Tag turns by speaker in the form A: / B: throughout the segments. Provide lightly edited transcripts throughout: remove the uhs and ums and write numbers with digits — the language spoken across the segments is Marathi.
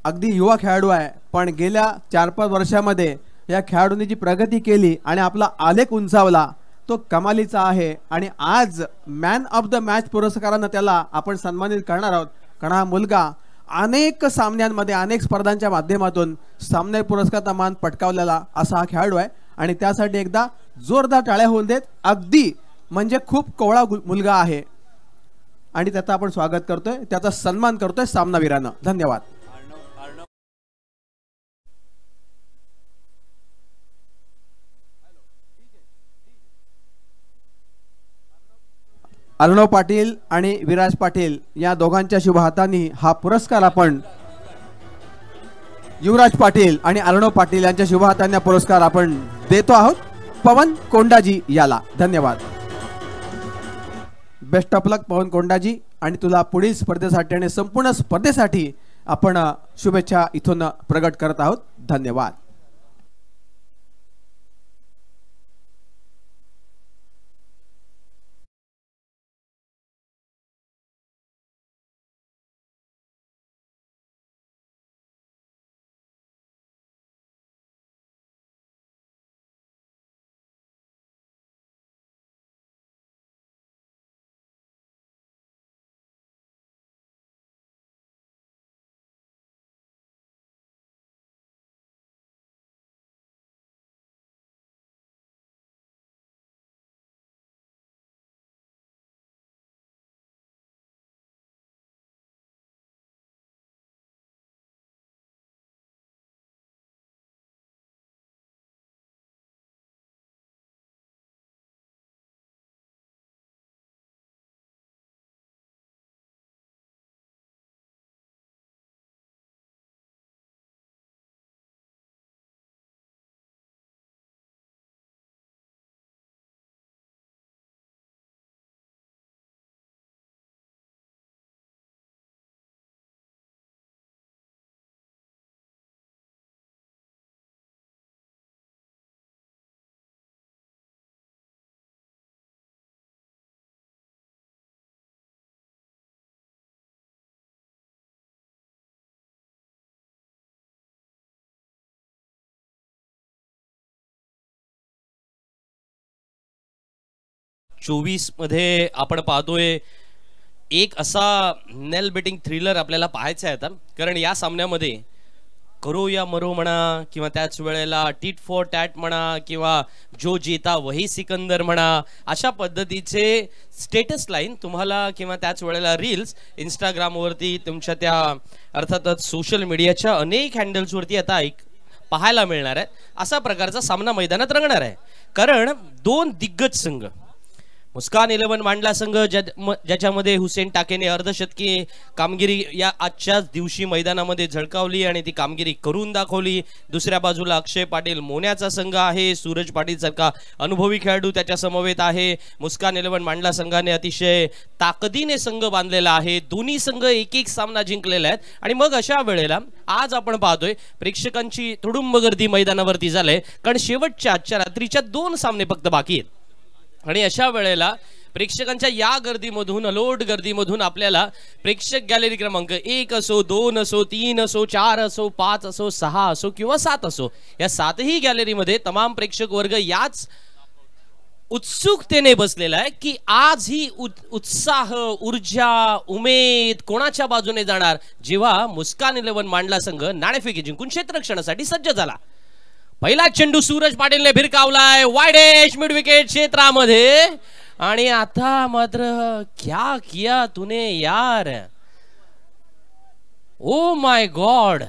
A: अगदी युवा खेळाडू आहे, पण गेल्या 4-5 वर्षामध्ये या खेळाडूंनी जी प्रगती केली आणि आपला आलेख उंचावला तो कमालीचा आहे। आणि आज मॅन ऑफ द मॅच पुरस्काराने त्याला आपण सन्मानित करणार आहोत, कारण हा मुलगा अनेक सामन्यांमध्ये अनेक स्पर्धांच्या माध्यमातून सामने पुरस्काराचा मान पटकावलेला असा हा खेळाडू आहे। आणि त्यासाठी एकदा जोरदार टाळ्या होऊन देत। अगदी म्हणजे खूप कोवळा मुलगा आहे आणि त्याचा आपण स्वागत करतोय, त्याचा सन्मान करतोय सामनावीरानं। धन्यवाद। अर्णव पाटील आणि विराज पाटील या दोघांच्या शुभ हातांनी हा पुरस्कार आपण युवराज पाटील आणि अर्णव पाटील यांच्या शुभ हातांनी पुरस्कार आपण देतो आहोत पवन कोंडाजी याला। धन्यवाद। बेस्ट ऑफ लक पवन कोंडाजी, आणि तुला पुढील स्पर्धेसाठी आणि संपूर्ण स्पर्धेसाठी आपण शुभेच्छा इथून प्रगट करत आहोत। धन्यवाद।
B: मध्ये आपण पाहतोय एक असा नेल बेटिंग थ्रिलर आपल्याला पाहायचा आहे आता, कारण या सामन्यामध्ये करो या मरो म्हणा किंवा त्याच वेळेला टीट फॉर टॅट म्हणा किंवा जो जीता वही सिकंदर म्हणा, अशा पद्धतीचे स्टेटस लाईन तुम्हाला किंवा त्याच वेळेला रील्स इंस्टाग्रामवरती तुमच्या त्या अर्थातच सोशल मीडियाच्या अनेक हँडल्सवरती आता पाहायला मिळणार आहे। असा प्रकारचा सामना मैदानात रंगणार आहे, कारण दोन दिग्गज संघ मुस्कान 11 मांडला संघ ज्याच्यामध्ये हुसेन टाकेने अर्धशतकी कामगिरी या आजच्याच दिवशी मैदानामध्ये झळकावली आणि ती कामगिरी करून दाखवली। दुसऱ्या बाजूला अक्षय पाटील मोन्याचा संघ आहे, सूरज पाटील सारखा अनुभवी खेळाडू त्याच्या समवेत आहे। मुस्कान 11 मांडला संघाने अतिशय ताकदीने संघ बांधलेला आहे, दोन्ही संघ एक एक सामना जिंकलेला आहेत। आणि मग अशा वेळेला आज आपण पाहतोय प्रेक्षकांची तुडुंब गर्दी मैदानावरती झाले, कारण शेवटच्या आजच्या रात्रीच्या 2 सामने फक्त बाकी आहेत। आणि अशा वेळेला प्रेक्षकांच्या या गर्दीमधून अलोट गर्दीमधून आपल्याला प्रेक्षक गॅलरी क्रमांक 1 असो 2 असो 3 असो 4 असो 5 असो 6 असो किंवा 7 असो, या 7ही गॅलरीमध्ये तमाम प्रेक्षक वर्ग याच उत्सुकतेने बसलेला आहे की आज ही उत्साह ऊर्जा उमेद कोणाच्या बाजूने जाणार, जेव्हा मुस्कान 11 मांडला संघ नाणेफेकी जिंकून क्षेत्ररक्षणासाठी सज्ज झाला। पहिला चेंडू सूरज पाटीलने भिरकावलाय वाईडेश मिड विकेट क्षेत्रामध्ये, आणि आता मात्र क्या किया तूने यार, ओ माय गॉड,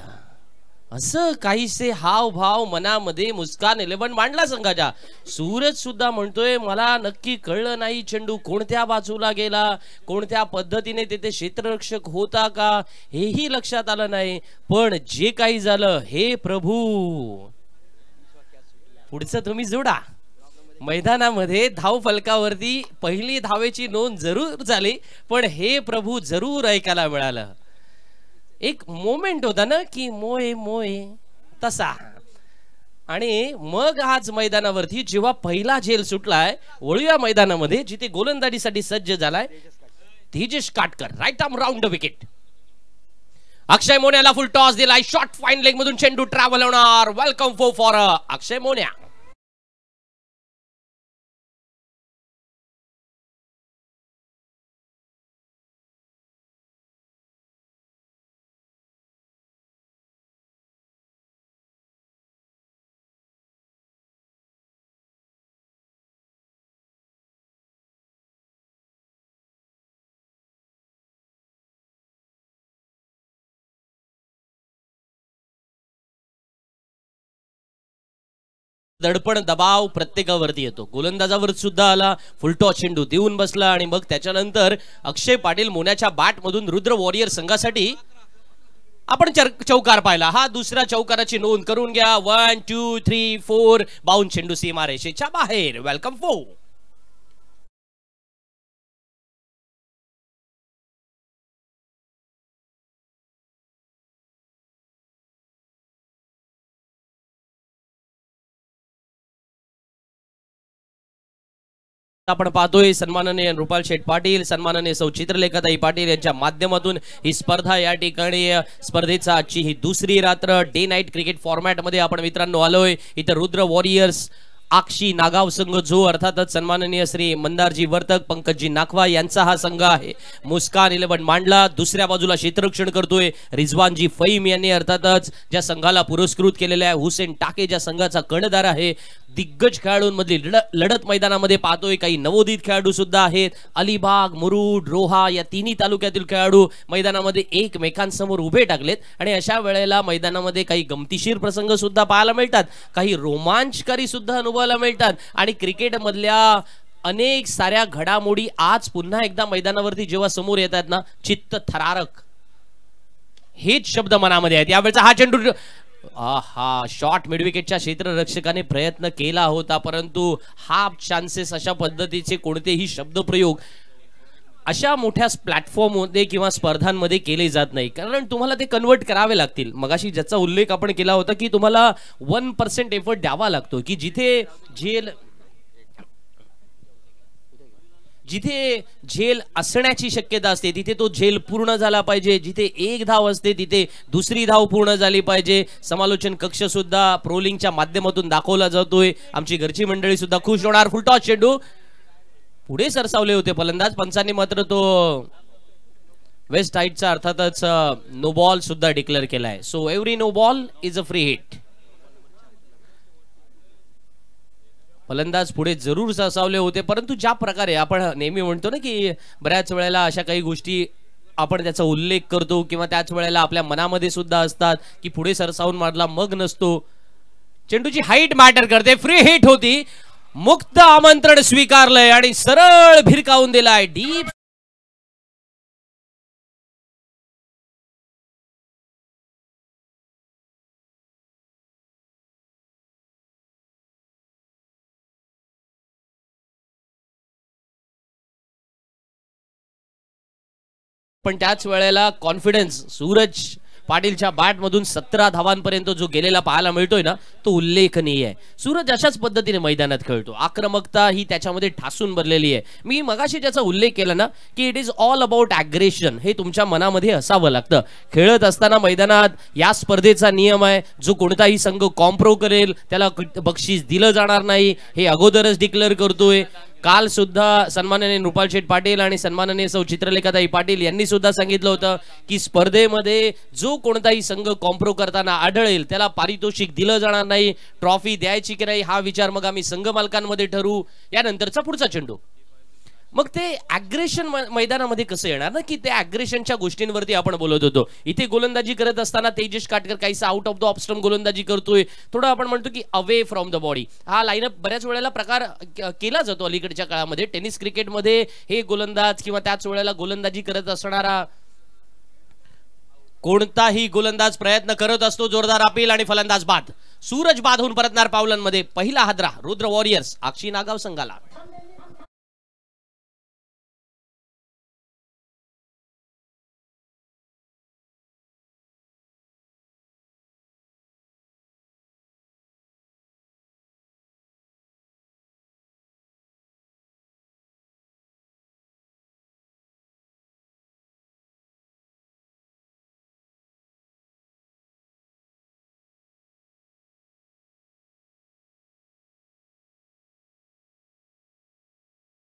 B: असं काहीसे हावभाव मनामध्ये मुस्कान 11 मांडला संघाच्या। सूरज सुद्धा म्हणतोय मला नक्की कळलं नाही चेंडू कोणत्या बाजूला गेला, कोणत्या पद्धतीने तिथे क्षेत्ररक्षक होता का हेही लक्षात आलं नाही, पण जे काही झालं हे प्रभू पुढचं तुम्ही जोडा। मैदानामध्ये धाव फलकावरती पहिली धावेची नोंद जरूर झाली, पण हे प्रभू जरूर ऐकायला मिळालं। एक मोमेंट होता ना की मोये मोये तसा, आणि मग आज मैदानावरती जेव्हा पहिला झेल सुटलाय वळूया मैदानामध्ये जिथे गोलंदाजीसाठी सज्ज झालाय Tejas Katkar, right arm round the wicket. Akshay मोन्याला फुल टॉस दिलाय. शॉर्ट फाईन लेग मधून चेंडू ट्रॅव्हल होणार. Welcome for Akshay Monya. दडपण दबाव प्रत्येकावरती येतो. गोलंदाजावर सुद्धा आला. फुलटॉस चेंडू देऊन बसला आणि मग त्याच्यानंतर अक्षय पाटील मोन्याच्या बॅट मधून रुद्र वॉरियर संघासाठी आपण चौकार पाहिला. हा दुसऱ्या चौकाराची नोंद करून घ्या. 1 2 3 4 बाउन चेंडू सीमारेषेच्या बाहेर. Welcome for. आपण पाहतोय सन्माननीय रुपाल शेठ पाटील, सन्माननीय सौ चित्रलेखाताई पाटील यांच्या माध्यमातून ही स्पर्धा या ठिकाणी स्पर्धेचा आजची ही दुसरी रात्र डे नाईट क्रिकेट फॉर्मॅट मध्ये आपण मित्रांनो आलोय. इथं रुद्र वॉरियर्स आक्षी नागाव संघ जो अर्थातच सन्माननीय श्री मंदारजी वर्तक पंकजी नाखवा यांचा हा संघ आहे. मुस्कान 11 मांडला. दुसऱ्या बाजूला क्षेत्ररक्षण करतोय रिजवानजी फईम यांनी अर्थातच ज्या संघाला पुरस्कृत केलेला आहे. हुसेन टाके ज्या संघाचा कर्णधार आहे. दिग्गज खेळाडूंमधली लढत मैदानामध्ये पाहतोय. काही नवोदित खेळाडू सुद्धा आहेत. अलिबाग, मुरुड, रोहा या तिन्ही तालुक्यातील खेळाडू मैदानामध्ये एकमेकांसमोर उभे टाकलेत आणि अशा वेळेला मैदानामध्ये काही गमतीशीर प्रसंग सुद्धा पाहायला मिळतात. काही रोमांचकारी सुद्धा अनुभवायला मिळतात आणि क्रिकेट मधल्या अनेक साऱ्या घडामोडी आज पुन्हा एकदा मैदानावरती जेव्हा समोर येतात ना, चित्त थरारक हेच शब्द मनामध्ये आहेत. यावेळेचा हा चेंडू हा शॉट मिडविकेटच्या क्षेत्ररक्षकाने प्रयत्न केला होता, परंतु हाफ चान्सेस अशा पद्धतीचे कोणतेही शब्दप्रयोग अशा मोठ्या प्लॅटफॉर्ममध्ये किंवा स्पर्धांमध्ये केले जात नाही, कारण तुम्हाला ते कन्वर्ट करावे लागतील. मगाशी ज्याचा उल्लेख आपण केला होता की तुम्हाला 1% एफर्ट द्यावा लागतो की जिथे झेल असण्याची शक्यता असते तिथे तो झेल पूर्ण झाला पाहिजे. जिथे एक धाव असते तिथे दुसरी धाव पूर्ण झाली पाहिजे. समालोचन कक्ष सुद्धा प्रोलिंगच्या माध्यमातून दाखवला जातोय. आमची घरची मंडळी सुद्धा खुश होणार. फुलटॉस चेंडू पुढे सरसावले होते फलंदाज, पंचांनी मात्र तो वेस्ट हाईटचा अर्थातच नो बॉल सुद्धा डिक्लेअर केलाय. So every no ball is a free hit. फलंदाज पुढे जरूर सरसावले होते, परंतु ज्या प्रकारे आपण नेहमी म्हणतो ना की बऱ्याच वेळेला अशा काही गोष्टी आपण त्याचा उल्लेख करतो किंवा त्याच वेळेला आपल्या मनामध्ये सुद्धा असतात की पुढे सरसावून मारला मग नसतो. चेंडूची हाईट मॅटर करते. फ्री हिट होती. मुक्त आमंत्रण स्वीकारलंय आणि सरळ भिरकावून दिलाय डीप. पण त्याच वेळेला कॉन्फिडन्स सूरज पाटीलच्या बॅट मधून 17 धावांपर्यंत जो गेलेला पाहायला मिळतोय ना, तो उल्लेखनीय आहे. सूरज अशाच पद्धतीने मैदानात खेळतो. आक्रमकता ही त्याच्यामध्ये ठासून भरलेली आहे. मी मगाशी ज्याचा उल्लेख केला ना की it is all about aggression, हे तुमच्या मनामध्ये असावं लागतं. खेळत असताना मैदानात या स्पर्धेचा नियम आहे, जो कोणताही संघ कॉम्प्रो करेल त्याला बक्षीस दिलं जाणार नाही, हे अगोदरच डिक्लेअर करतोय. काल सुद्धा सन्माननीय रुपाल शेठ पाटील आणि सन्माननीय सौ चित्रलेखाताई पाटील यांनी सुद्धा सांगितलं होतं की स्पर्धेमध्ये जो कोणताही संघ कॉम्प्रो करताना आढळेल त्याला पारितोषिक दिलं जाणार नाही. ट्रॉफी द्यायची की नाही हा विचार मग आम्ही संघ मालकांमध्ये ठरवू. यानंतरचा पुढचा चेंडू. मग ते ॲग्रेशन मैदानामध्ये कसं येणार ना, की त्या ॲग्रेशनच्या गोष्टींवरती आपण बोलत होतो. इथे गोलंदाजी करत असताना तेजस काटकर काहीसा out of the off stump गोलंदाजी करतोय. थोडं आपण म्हणतो की अवे फ्रॉम द बॉडी. हा लाईनअप बऱ्याच वेळेला प्रकार केला जातो अलीकडच्या काळामध्ये. टेनिस क्रिकेटमध्ये हे गोलंदाज किंवा त्याच वेळेला गोलंदाजी करत असणारा कोणताही गोलंदाज प्रयत्न करत असतो. जोरदार अपील आणि फलंदाज बाद. सूरज बाद होऊन परतणार पावलांमध्ये. पहिला हादरा रुद्र वॉरियर्स आक्षी नागाव संघाला.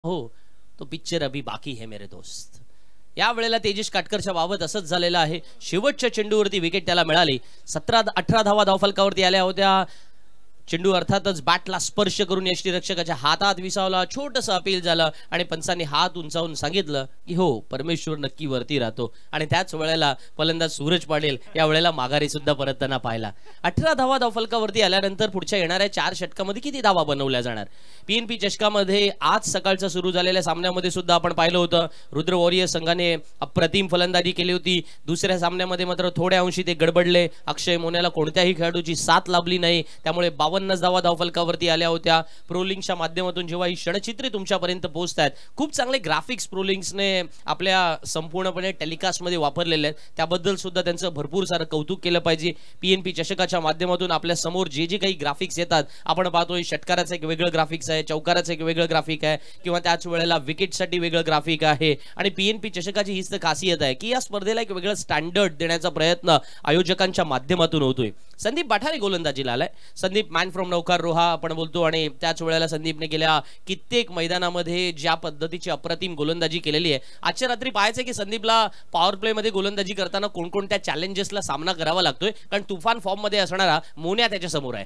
B: हो, तो पिक्चर अभी बाकी है मेरे दोस्त. या वेळेला तेजस काटकरच्या बाबत असंच झालेलं आहे. शेवटच्या चेंडूवरती विकेट त्याला मिळाली. 17-18 धावा धावफलकावरती आल्या होत्या. चेंडू अर्थातच बॅटला स्पर्श करून यष्टीरक्षकाच्या हातात विसावला. छोटंसं अपील झालं आणि पंचांनी हात उंचावून सांगितलं की हो, परमेश्वर नक्की वरती राहतो. आणि त्याच वेळेला फलंदाज सूरज पाटील या वेळेला माघारी सुद्धा परतताना पाहिला. 18 धावा धावफलकावरती आल्यानंतर पुढच्या येणाऱ्या 4 षटकामध्ये किती धावा बनवल्या जाणार. पीएनपी चषकामध्ये आज सकाळचा सुरू झालेल्या सामन्यामध्ये सुद्धा आपण पाहिलं होतं रुद्र वॉरियर्स संघाने अप्रतिम फलंदाजी केली होती. दुसऱ्या सामन्यामध्ये मात्र थोड्या अंशी ते गडबडले. अक्षय मोन्याला कोणत्याही खेळाडूची साथ लाभली नाही. त्यामुळे 52 धावा धावफलकावरती आल्या होत्या. प्रोलिंगच्या माध्यमातून जेव्हा ही क्षणचित्रे तुमच्यापर्यंत पोहोचतात, खूप चांगले ग्राफिक्स प्रोलिंग्सने आपल्या संपूर्णपणे टेलिकास्टमध्ये वापरलेले आहेत. त्याबद्दल सुद्धा त्यांचं भरपूर सारं कौतुक केलं पाहिजे. पीएनपी चषकाच्या माध्यमातून आपल्या समोर जे जे काही ग्राफिक्स येतात, आपण पाहतोय षटकाराचं एक वेगळं ग्राफिक्स आहे, चौकाराचं एक वेगळं ग्राफिक आहे, किंवा त्याच वेळेला विकेटसाठी वेगळं ग्राफिक आहे. आणि पीएनपी चषकाची हीच तर खासियत आहे की या स्पर्धेला एक वेगळं स्टँडर्ड देण्याचा प्रयत्न आयोजकांच्या माध्यमातून होतोय. संदीप बाठारे गोलंदाजीला आलाय. संदीप मॅन फ्रॉम नौकार रोहा आपण बोलतो. आणि त्याच वेळेला संदीपने गेल्या कित्येक मैदानामध्ये ज्या पद्धतीची अप्रतिम गोलंदाजी केलेली आहे, आजच्या रात्री पाहायचं की संदीपला पॉवर प्ले मध्ये गोलंदाजी करताना कोणकोणत्या चॅलेंजेसला सामना करावा लागतोय. कारण तुफान फॉर्म मध्ये असणारा मोन्या त्याच्या समोर आहे.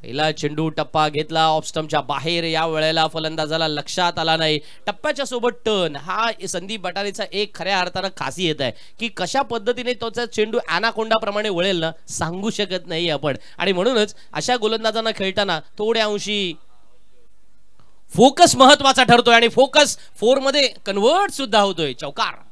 B: पहिला चेंडू टप्पा घेतला ऑफ स्टंपच्या बाहेर. या वेळेला फलंदाजाला लक्षात आला नाही. टप्प्याच्या सोबत टर्न हा संदीप बटारेचा एक खऱ्या अर्थानं खासियत आहे की कशा पद्धतीने त्याचा चेंडू अॅनाकोंडा प्रमाणे वळेल ना, सांगू शकत नाही आपण. आणि म्हणूनच अशा गोलंदाजांना खेळताना थोड्या अंशी फोकस महत्वाचा ठरतोय आणि फोकस 4 मध्ये कन्वर्ट सुद्धा होतोय. चौकार.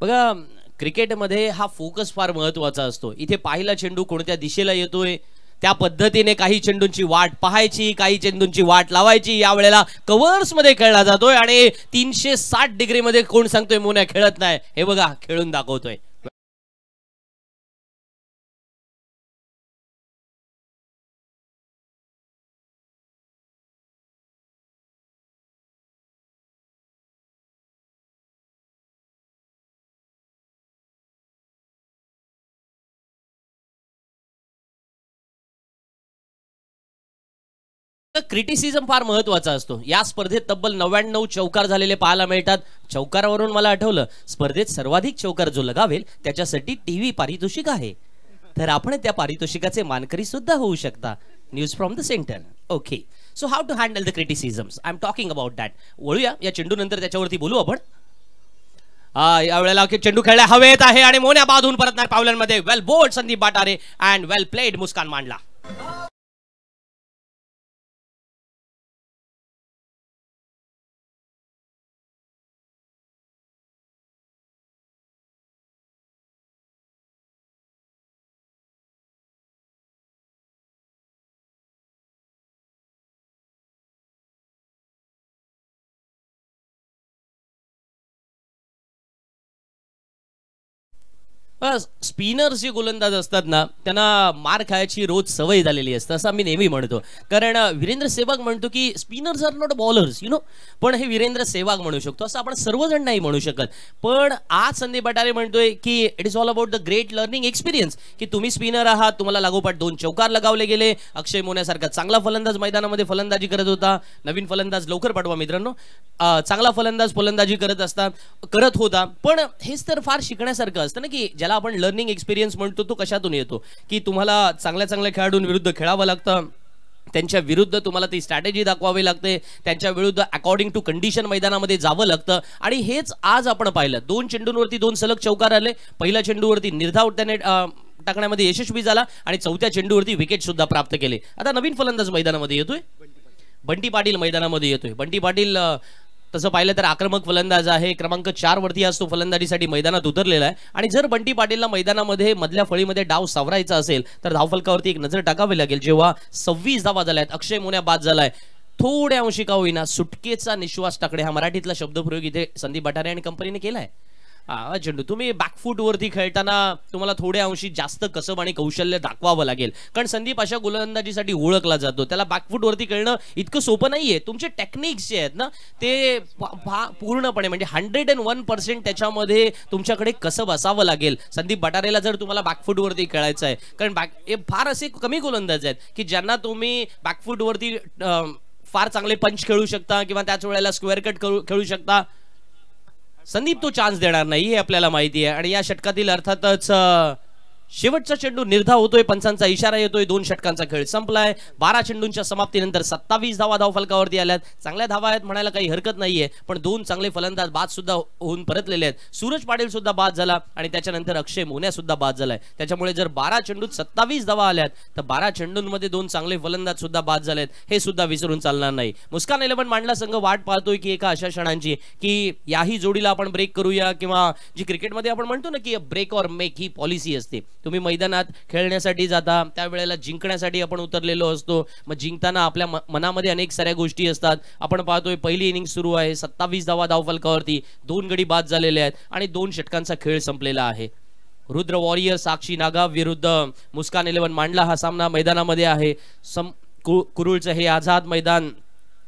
B: बघा, क्रिकेटमध्ये हा फोकस फार महत्वाचा असतो. इथे पहिला चेंडू कोणत्या दिशेला येतोय त्या पद्धतीने काही चेंडूंची वाट पाहायची, काही चेंडूंची वाट लावायची. या वेळेला कव्हर्स मध्ये खेळला जातोय आणि 360 डिग्री मध्ये कोण सांगतोय मोन्या खेळत नाही, हे बघा खेळून दाखवतोय. क्रिटिसिझम फार महत्वाचा असतो. या स्पर्धेत तब्बल 99 चौकार झालेले पाहायला मिळतात. चौकारावरून मला आठवलं, स्पर्धेत सर्वाधिक चौकार जो लगावेल त्याच्यासाठी टीव्ही पारितोषिक आहे. तर आपण त्या पारितोषिकाचे मानकरी सुद्धा होऊ शकता. News from the centre. Okay, so how to handle the criticisms, I am talking about that. वळूया या चेंडू नंतर त्याच्यावरती बोलू आपण. या वेळेला चेंडू खेळला हवेत आहे आणि मोन्या बाधून परतणार पावलांमध्ये. Well bowled Sandeep Batare and well played Muskan Mandla. Spinners जे गोलंदाज असतात ना, त्यांना मार खायची रोज सवय झालेली असते असं मी नेहमी म्हणतो. कारण वीरेंद्र सेहवाग म्हणतो की spinners are not bowlers you know, पण हे वीरेंद्र सेहवाग म्हणू शकतो, असं आपण सर्वजण नाही म्हणू शकत. पण आज संदीप बटारे म्हणतोय की it is all about the great learning experience, की तुम्ही स्पिनर आहात, तुम्हाला लागोपाठ 2 चौकार लगावले गेले. अक्षय मोन्यासारखा चांगला फलंदाज मैदानामध्ये फलंदाजी करत होता. नवीन फलंदाज लवकर पाठवा मित्रांनो. चांगला फलंदाजी करत होता. पण हेच तर फार शिकण्यासारखं असतं ना, की ज्याला आपण लर्निंग एक्सपिरियन्स म्हणतो तो कशातून येतो, की तुम्हाला चांगल्या चांगल्या खेळाडूंविरुद्ध खेळावं लागतं, त्यांच्या विरुद्ध तुम्हाला ती स्ट्रॅटेजी दाखवावी लागते, त्यांच्या विरुद्ध अकॉर्डिंग टू कंडिशन मैदानामध्ये जावं लागतं. आणि हेच आज आपण पाहिलं. 2 चेंडूंवरती 2 सलग चौकार आले. पहिल्या चेंडूवरती निर्धाव त्याने टाकण्यामध्ये यशस्वी झाला आणि चौथ्या चेंडूवरती विकेट सुद्धा प्राप्त केले. आता नवीन फलंदाज मैदानामध्ये येतोय, बंटी पाटील मैदानामध्ये येतोय. बंटी पाटील तसं पाहिलं तर आक्रमक फलंदाज आहे. क्रमांक 4 वरती असतो फलंदाजीसाठी मैदानात उतरलेला आहे. आणि जर बंटी पाटीलला मैदानामध्ये मधल्या फळीमध्ये डाव सावरायचा असेल तर धावफलकावरती एक नजर टाकावी लागेल. जेव्हा 26 धावा झाल्यात, अक्षय मोन्या बाद झालाय, थोड्या अंशी का होईना सुटकेचा निश्वास टाकणे हा मराठीतला शब्दप्रयोग इथे संदीप बटारे आणि कंपनीने केलाय. चेंडू तुम्ही बॅकफूट वरती खेळताना तुम्हाला थोड्या अंशी जास्त कसब आणि कौशल्य दाखवावं लागेल, कारण संदीप अशा गोलंदाजीसाठी ओळखला जातो. त्याला बॅकफूट वरती खेळणं इतकं सोपं नाहीये. तुमचे टेक्निक्स जे आहेत ना ते पूर्णपणे म्हणजे 101% त्याच्यामध्ये तुमच्याकडे कसब असावं लागेल. संदीप बटारेला जर तुम्हाला बॅकफूट वरती खेळायचं आहे, कारण फार असे कमी गोलंदाज आहेत की ज्यांना तुम्ही बॅकफूट वरती फार चांगले पंच खेळू शकता किंवा त्याच वेळेला स्क्वेअर कट खेळू शकता. संदीप तो चान्स देणार नाही हे आपल्याला माहिती आहे. आणि या षटकातील अर्थातच शेवटचा चेंडू निर्धाव होतोय, पंचांचा इशारा येतोय, 2 षटकांचा खेळ संपलाय. 12 चेंडूंच्या समाप्तीनंतर 27 धावा धावफलकावरती आल्यात. चांगल्या धावा आहेत म्हणायला काही हरकत नाहीये, पण 2 चांगले फलंदाज बाद सुद्धा होऊन परतलेले आहेत. सूरज पाटील सुद्धा बाद झाला आणि त्याच्यानंतर अक्षय मोन्या सुद्धा बाद झालाय. त्याच्यामुळे जर 12 चेंडूत 27 धावा आल्यात तर 12 चेंडूंमध्ये 2 चांगले फलंदाज सुद्धा बाद झालेत, हे सुद्धा विसरून चालणार नाही. मुस्कान 11 मांडला संघ वाट पाहतोय की एका अशा क्षणांची की याही जोडीला आपण ब्रेक करूया, किंवा जी क्रिकेटमध्ये आपण म्हणतो ना की ब्रेक और मेक ही पॉलिसी असते. तुम्ही मैदानात खेळण्यासाठी जाता त्यावेळेला जिंकण्यासाठी आपण उतरलेलो असतो. मग जिंकताना आपल्या मनामध्ये अनेक साऱ्या गोष्टी असतात. आपण पाहतोय पहिली इनिंग सुरू आहे, 27 धावा धावफलकावरती, 2 गडी बाद झालेले आहेत आणि 2 षटकांचा खेळ संपलेला आहे. रुद्र वॉरियर साक्षी नागाव विरुद्ध मुस्कान 11 मांडला हा सामना मैदानामध्ये आहे. कुरुळचं हे आझाद मैदान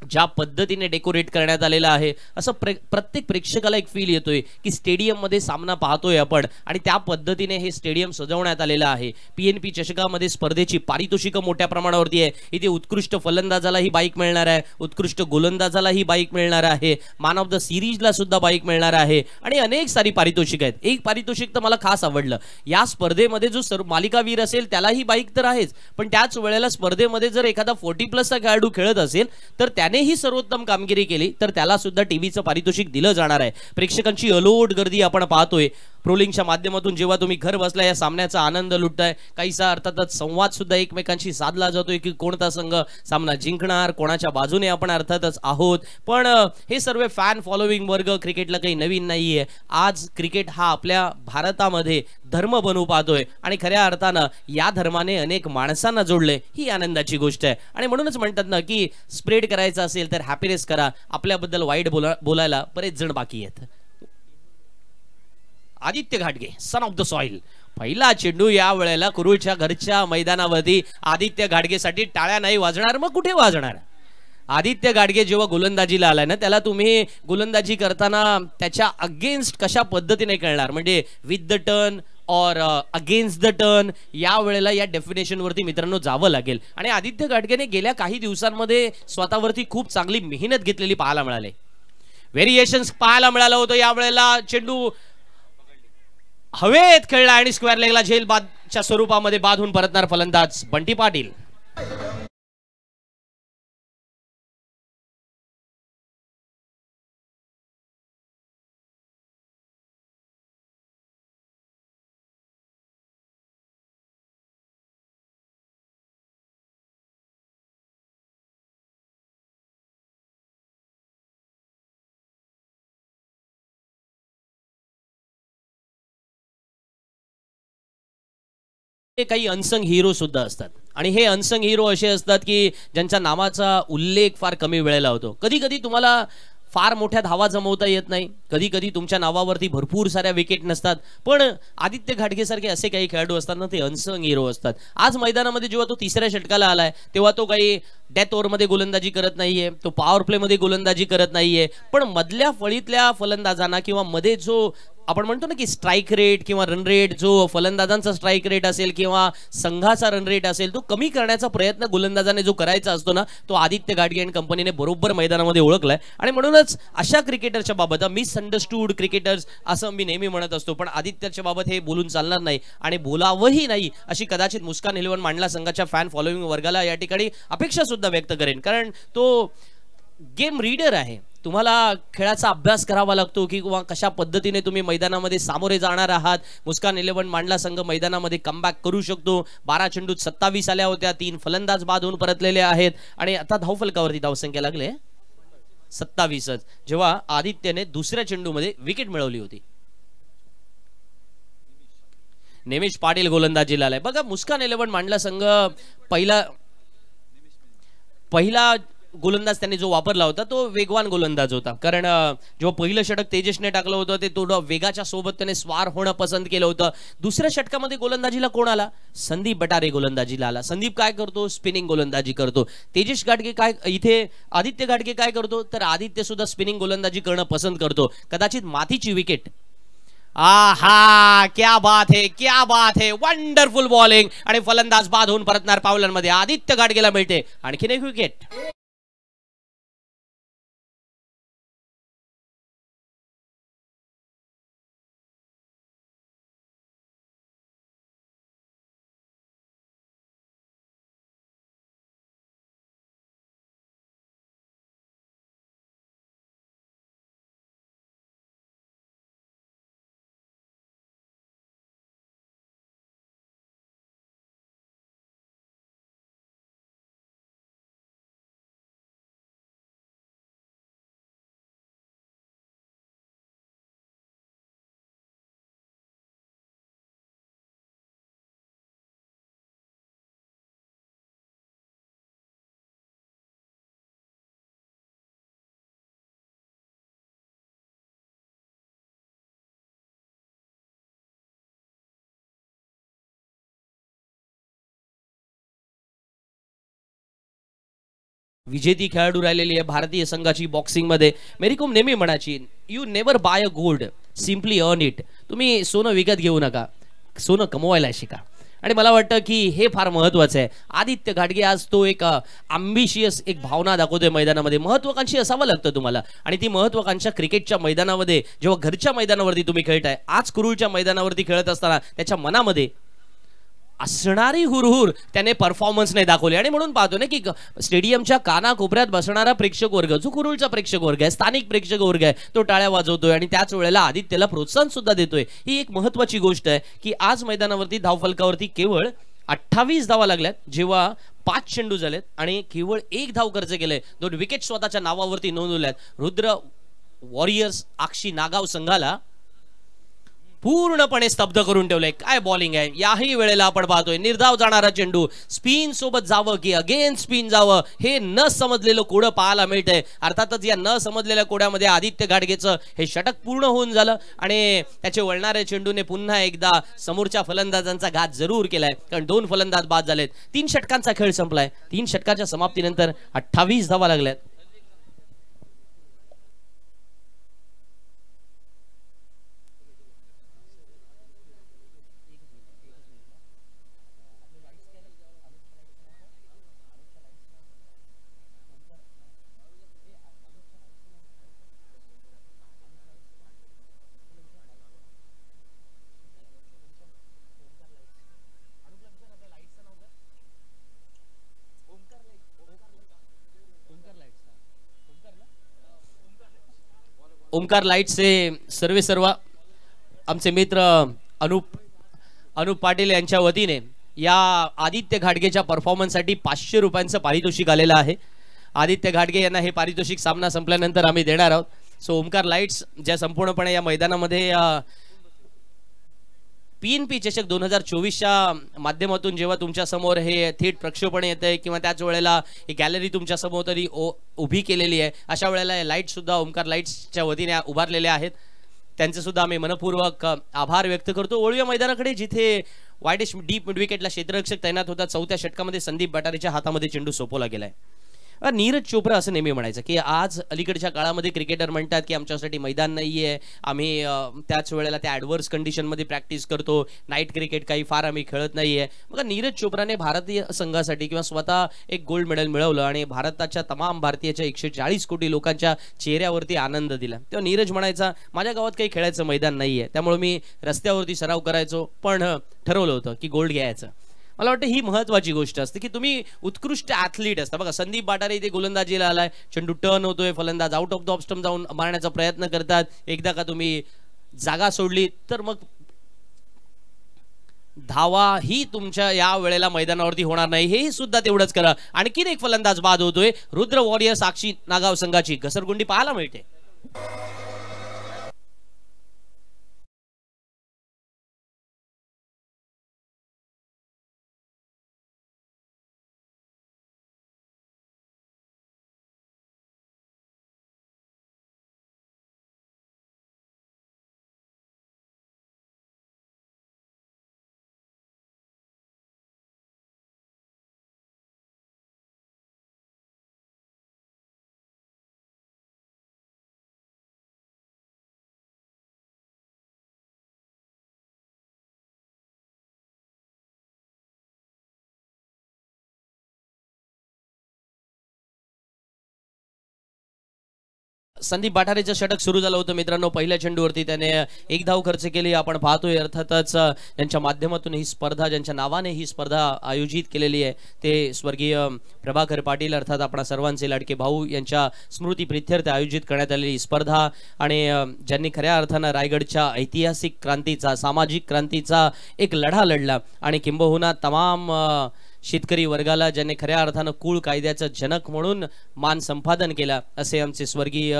B: ज्या पद्धतीने डेकोरेट करण्यात आलेला आहे, असं प्रत्येक प्रेक्षकाला एक फील येतोय की स्टेडियम मध्ये सामना पाहतोय आपण, आणि त्या पद्धतीने हे स्टेडियम सजवण्यात आलेलं आहे. पीएनपी चषकामध्ये स्पर्धेची पारितोषिकं मोठ्या प्रमाणावरती आहे. इथे उत्कृष्ट फलंदाजाला ही बाईक मिळणार आहे, उत्कृष्ट गोलंदाजाला ही बाईक मिळणार आहे, मॅन ऑफ द सिरीजला सुद्धा बाईक मिळणार आहे आणि अनेक सारी पारितोषिक आहेत. एक पारितोषिक तर मला खास आवडलं, या स्पर्धेमध्ये जो मालिकावीर असेल त्याला ही बाईक तर आहेच, पण त्याच वेळेला स्पर्धेमध्ये जर एखादा 40+ खेळाडू खेळत असेल तर ही सर्वोत्तम कामगिरी केली तर त्याला सुद्धा टीव्हीचं पारितोषिक दिलं जाणार आहे. प्रेक्षकांची अलोट गर्दी आपण पाहतोय. प्रोलिंगच्या माध्यमातून जेव्हा तुम्ही घर बसल्या या सामन्याचा आनंद लुटताय, काहीसा अर्थातच संवाद सुद्धा एकमेकांशी साधला जातोय की कोणता संघ सामना जिंकणार, कोणाच्या बाजूने आपण अर्थातच आहोत. पण हे सर्व फॅन फॉलोविंग वर्ग क्रिकेटला काही नवीन नाहीये. आज क्रिकेट हा आपल्या भारतामध्ये धर्म बनू पाहतोय आणि खऱ्या अर्थानं या धर्माने अनेक माणसांना जोडले, ही आनंदाची गोष्ट आहे. आणि म्हणूनच म्हणतात ना की स्प्रेड करायचं असेल तर हॅपीनेस करा, आपल्याबद्दल वाईट बोलायला बरेच जण बाकी आहेत. आदित्य घाटगे सन ऑफ द सॉइल, पहिला चेंडू या वेळेला कुरुळच्या घरच्या मैदानावरती. आदित्य घाटगेसाठी टाळ्या नाही वाजणार, मग कुठे वाजणार? आदित्य घाटगे जेव्हा गोलंदाजीला आलाय ना, त्याला तुम्ही गोलंदाजी करताना त्याच्या अगेन्स्ट कशा पद्धतीने खेळणार, म्हणजे विथ द टर्न और अगेन्स्ट द टर्न, या वेळेला या डेफिनेशन वरती मित्रांनो जावं लागेल. आणि आदित्य घाटगेने गेल्या काही दिवसांमध्ये स्वतःवरती खूप चांगली मेहनत घेतलेली पाहायला मिळाले. व्हेरिएशन्स पाहायला मिळालं होतं. या वेळेला चेंडू हवेत खेळला आणि स्क्वेअर लेगला झेल बादच्या स्वरूपामध्ये बाद होऊन परतणार फलंदाज बंटी पाटील. काही अनसंग हिरो सुद्धा असतात आणि हे अनसंग हिरो असे असतात की ज्यांच्या नावाचा उल्लेख फार कमी वेळेला होतो. कधी कधी तुम्हाला फार मोठ्या धावा जमवता येत नाही, कधी कधी तुमच्या नावावरती भरपूर साऱ्या विकेट नसतात, पण आदित्य घाटगे सारखे असे काही खेळाडू असतात ना, ते अनसंग हिरो असतात. आज मैदानामध्ये जेव्हा तो 3ऱ्या षटकाला आलाय तेव्हा तो काही डेथ ओव्हरमध्ये गोलंदाजी करत नाहीये, तो पॉवर प्लेमध्ये गोलंदाजी करत नाहीये, पण मधल्या फळीतल्या फलंदाजांना किंवा मध्ये जो आपण म्हणतो ना की स्ट्राईक रेट किंवा रन रेट, जो फलंदाजांचा स्ट्राईक रेट असेल किंवा संघाचा रन रेट असेल, तो कमी करण्याचा प्रयत्न गोलंदाजाने जो करायचा असतो ना, तो आदित्य घाटगे आणि कंपनीने बरोबर मैदानामध्ये ओळखलाय. आणि म्हणूनच अशा क्रिकेटरच्या बाबत मिसअंडरस्टूड क्रिकेटर्स असं मी नेहमी म्हणत असतो, पण आदित्यच्या बाबत हे बोलून चालणार नाही आणि बोलावंही नाही अशी कदाचित मुस्कान 11 मांडला संघाच्या फॅन फॉलोइंग वर्गाला या ठिकाणी अपेक्षा सुद्धा व्यक्त करेन, कारण तो गेम रीडर आहे. तुम्हाला खेळाचा अभ्यास करावा लागतो किंवा कशा पद्धतीने तुम्ही मैदानामध्ये सामोरे जाणार आहात. मुस्कान 11 मांडला संघ मैदानामध्ये कमबॅक करू शकतो. 12 चेंडूत 27 आल्या होत्या, 3 फलंदाज बाद होऊन परतलेले आहेत आणि आता धावफलकावरती धावसंख्या लागले 27च, जेव्हा आदित्यने 2ऱ्या चेंडूमध्ये विकेट मिळवली होती. निमिष पाटील गोलंदाजीला आलाय. बघा मुस्कान 11 मांडला संघ पहिला गोलंदाज त्यांनी जो वापरला होता तो वेगवान गोलंदाज होता, कारण जेव्हा पहिलं षटक तेजसने टाकलं होतं ते थोडं वेगाच्या सोबत त्याने स्वार होणं पसंत केलं होतं. दुसऱ्या षटकामध्ये गोलंदाजीला कोण आला? संदीप बटारे गोलंदाजीला आला. संदीप काय करतो? स्पिनिंग गोलंदाजी करतो. तेजस घाटगे काय इथे आदित्य घाटगे काय करतो? तर आदित्य सुद्धा स्पिनिंग गोलंदाजी करणं पसंत करतो. कदाचित मातीची विकेट. आहा, क्या बात है, क्या बात है, वंडरफुल बॉलिंग. आणि फलंदाज बाद होऊन परतणार पावलांमध्ये आदित्य घाटगेला मिळते आणखीन एक विकेट. विजेती खेळाडू राहिलेली आहे भारतीय संघाची बॉक्सिंग मध्ये. मेरी कोम नेहमी म्हणायची, you never buy a gold, simply earn it. तुम्ही सोनं विकत घेऊ नका, सोनं कमवायला शिका. आणि मला वाटतं की हे फार महत्वाचं आहे. आदित्य घाटगे आज तो एक अम्बिशियस एक भावना दाखवतोय मैदानामध्ये. महत्वाकांक्षी असावं लागतं तुम्हाला, आणि ती महत्वाकांक्षा क्रिकेटच्या मैदानामध्ये जेव्हा घरच्या मैदानावरती तुम्ही खेळताय, आज कुरुळच्या मैदानावरती खेळत असताना त्याच्या मनामध्ये असणारी हुरहुर त्याने परफॉर्मन्सने दाखवली. आणि म्हणून पाहतो ना की स्टेडियमच्या कानाकोपऱ्यात बसणारा प्रेक्षक वर्ग, जो कुरुळचा प्रेक्षक वर्ग आहे, स्थानिक प्रेक्षक वर्ग आहे, तो टाळ्या वाजवतोय आणि त्याच वेळेला आदित्यला प्रोत्साहन सुद्धा देतोय. ही एक महत्वाची गोष्ट आहे की आज मैदानावरती धावफलकावरती केवळ 28 धावा लागल्यात, जेव्हा 5 चेंडू झालेत आणि केवळ 1 धाव खर्च केलंय. 2 विकेट स्वतःच्या नावावरती नोंदवल्यात. रुद्र वॉरियर्स आक्षी नागाव संघाला पूर्णपणे स्तब्ध करून ठेवलंय. काय बॉलिंग आहे. याही वेळेला आपण पाहतोय निर्धाव जाणारा चेंडू, स्पिन सोबत जावं की अगेन स्पिन जावं हे न समजलेलं कोडं पाहायला मिळतंय. अर्थातच या न समजलेल्या कोड्यामध्ये आदित्य घाटगेचं हे षटक पूर्ण होऊन झालं आणि त्याचे वळणाऱ्या चेंडूने पुन्हा एकदा समोरच्या फलंदाजांचा घात जरूर केलाय, कारण 2 फलंदाज बाद झालेत. 3 षटकांचा खेळ संपलाय. 3 षटकाच्या समाप्तीनंतर 28 धावा लागल्यात. ओमकार लाईट्सचे सर्व आमचे मित्र अनुप पाटील यांच्या वतीने या आदित्य घाटगेच्या परफॉर्मन्ससाठी 500 रुपयांचं पारितोषिक आलेलं आहे. आदित्य घाटगे यांना हे पारितोषिक सामना संपल्यानंतर आम्ही देणार आहोत. सो ओमकार लाईट्स ज्या संपूर्णपणे या मैदानामध्ये PNP चषक 2024च्या माध्यमातून जेव्हा तुमच्या समोर हे थेट प्रक्षेपण येतंय किंवा त्याच वेळेला ही गॅलरी तुमच्या समोर तरी उभी केलेली आहे, अशा वेळेला लाईट सुद्धा ओमकार लाईट्सच्या वतीने उभारलेले आहेत. त्यांचे सुद्धा आम्ही मनपूर्वक आभार व्यक्त करतो. वळूया मैदानाकडे, जिथे वाईडेस्ट डीप मिड विकेटला क्षेत्ररक्षक तैनात होता. 4थ्या षटकामध्ये संदीप बटारेच्या हातामध्ये चेंडू सोपवला गेलाय. नीरज चोप्रा असं नेहमी म्हणायचं की आज अलीकडच्या काळामध्ये क्रिकेटर म्हणतात की आमच्यासाठी मैदान नाहीये, आम्ही त्याच वेळेला त्या ॲडव्हर्स कंडिशनमध्ये प्रॅक्टिस करतो, नाईट क्रिकेट काही फार आम्ही खेळत नाहीये. मग नीरज चोप्राने भारतीय संघासाठी किंवा स्वतः एक गोल्ड मेडल मिळवलं आणि भारताच्या तमाम भारतीयाच्या 140 कोटी लोकांच्या चेहऱ्यावरती आनंद दिला. तेव्हा नीरज म्हणायचा, माझ्या गावात काही खेळायचं मैदान नाहीये, त्यामुळे मी रस्त्यावरती सराव करायचो, पण ठरवलं होतं की गोल्ड घ्यायचं. मला वाटतं ही महत्वाची गोष्ट असते की तुम्ही उत्कृष्ट ॲथलीट असता. बघा संदीप बाटारे इथे गोलंदाजीला आलाय, चेंडू टर्न होतोय, फलंदाज out of the off stump जाऊन मारण्याचा प्रयत्न करतात. एकदा का तुम्ही जागा सोडली तर मग धावा ही तुमच्या या वेळेला मैदानावरती होणार नाही, हे सुद्धा तेवढंच करा. आणखीन एक फलंदाज बाद होतोय. रुद्र वॉरियर्स आक्षी नागाव संघाची घसरगुंडी पाहायला मिळते. संदीप बाठारेचं षटक सुरू झालं होतं मित्रांनो. पहिल्या चेंडूवरती त्याने एक धाव खर्च केली. आपण पाहतोय अर्थातच ज्यांच्या माध्यमातून ही स्पर्धा, ज्यांच्या नावाने ही स्पर्धा आयोजित केलेली आहे ते स्वर्गीय प्रभाकर पाटील अर्थात आपणा सर्वांचे लाडके भाऊ यांच्या स्मृती प्रित्यर्थ आयोजित करण्यात आलेली स्पर्धा आणि ज्यांनी खऱ्या अर्थानं रायगडच्या ऐतिहासिक क्रांतीचा, सामाजिक क्रांतीचा एक लढा लढला आणि किंबहुना तमाम शेतकरी वर्गाला ज्यांनी खऱ्या अर्थानं कुळ कायद्याचं जनक म्हणून मान संपादन केला असे आमचे स्वर्गीय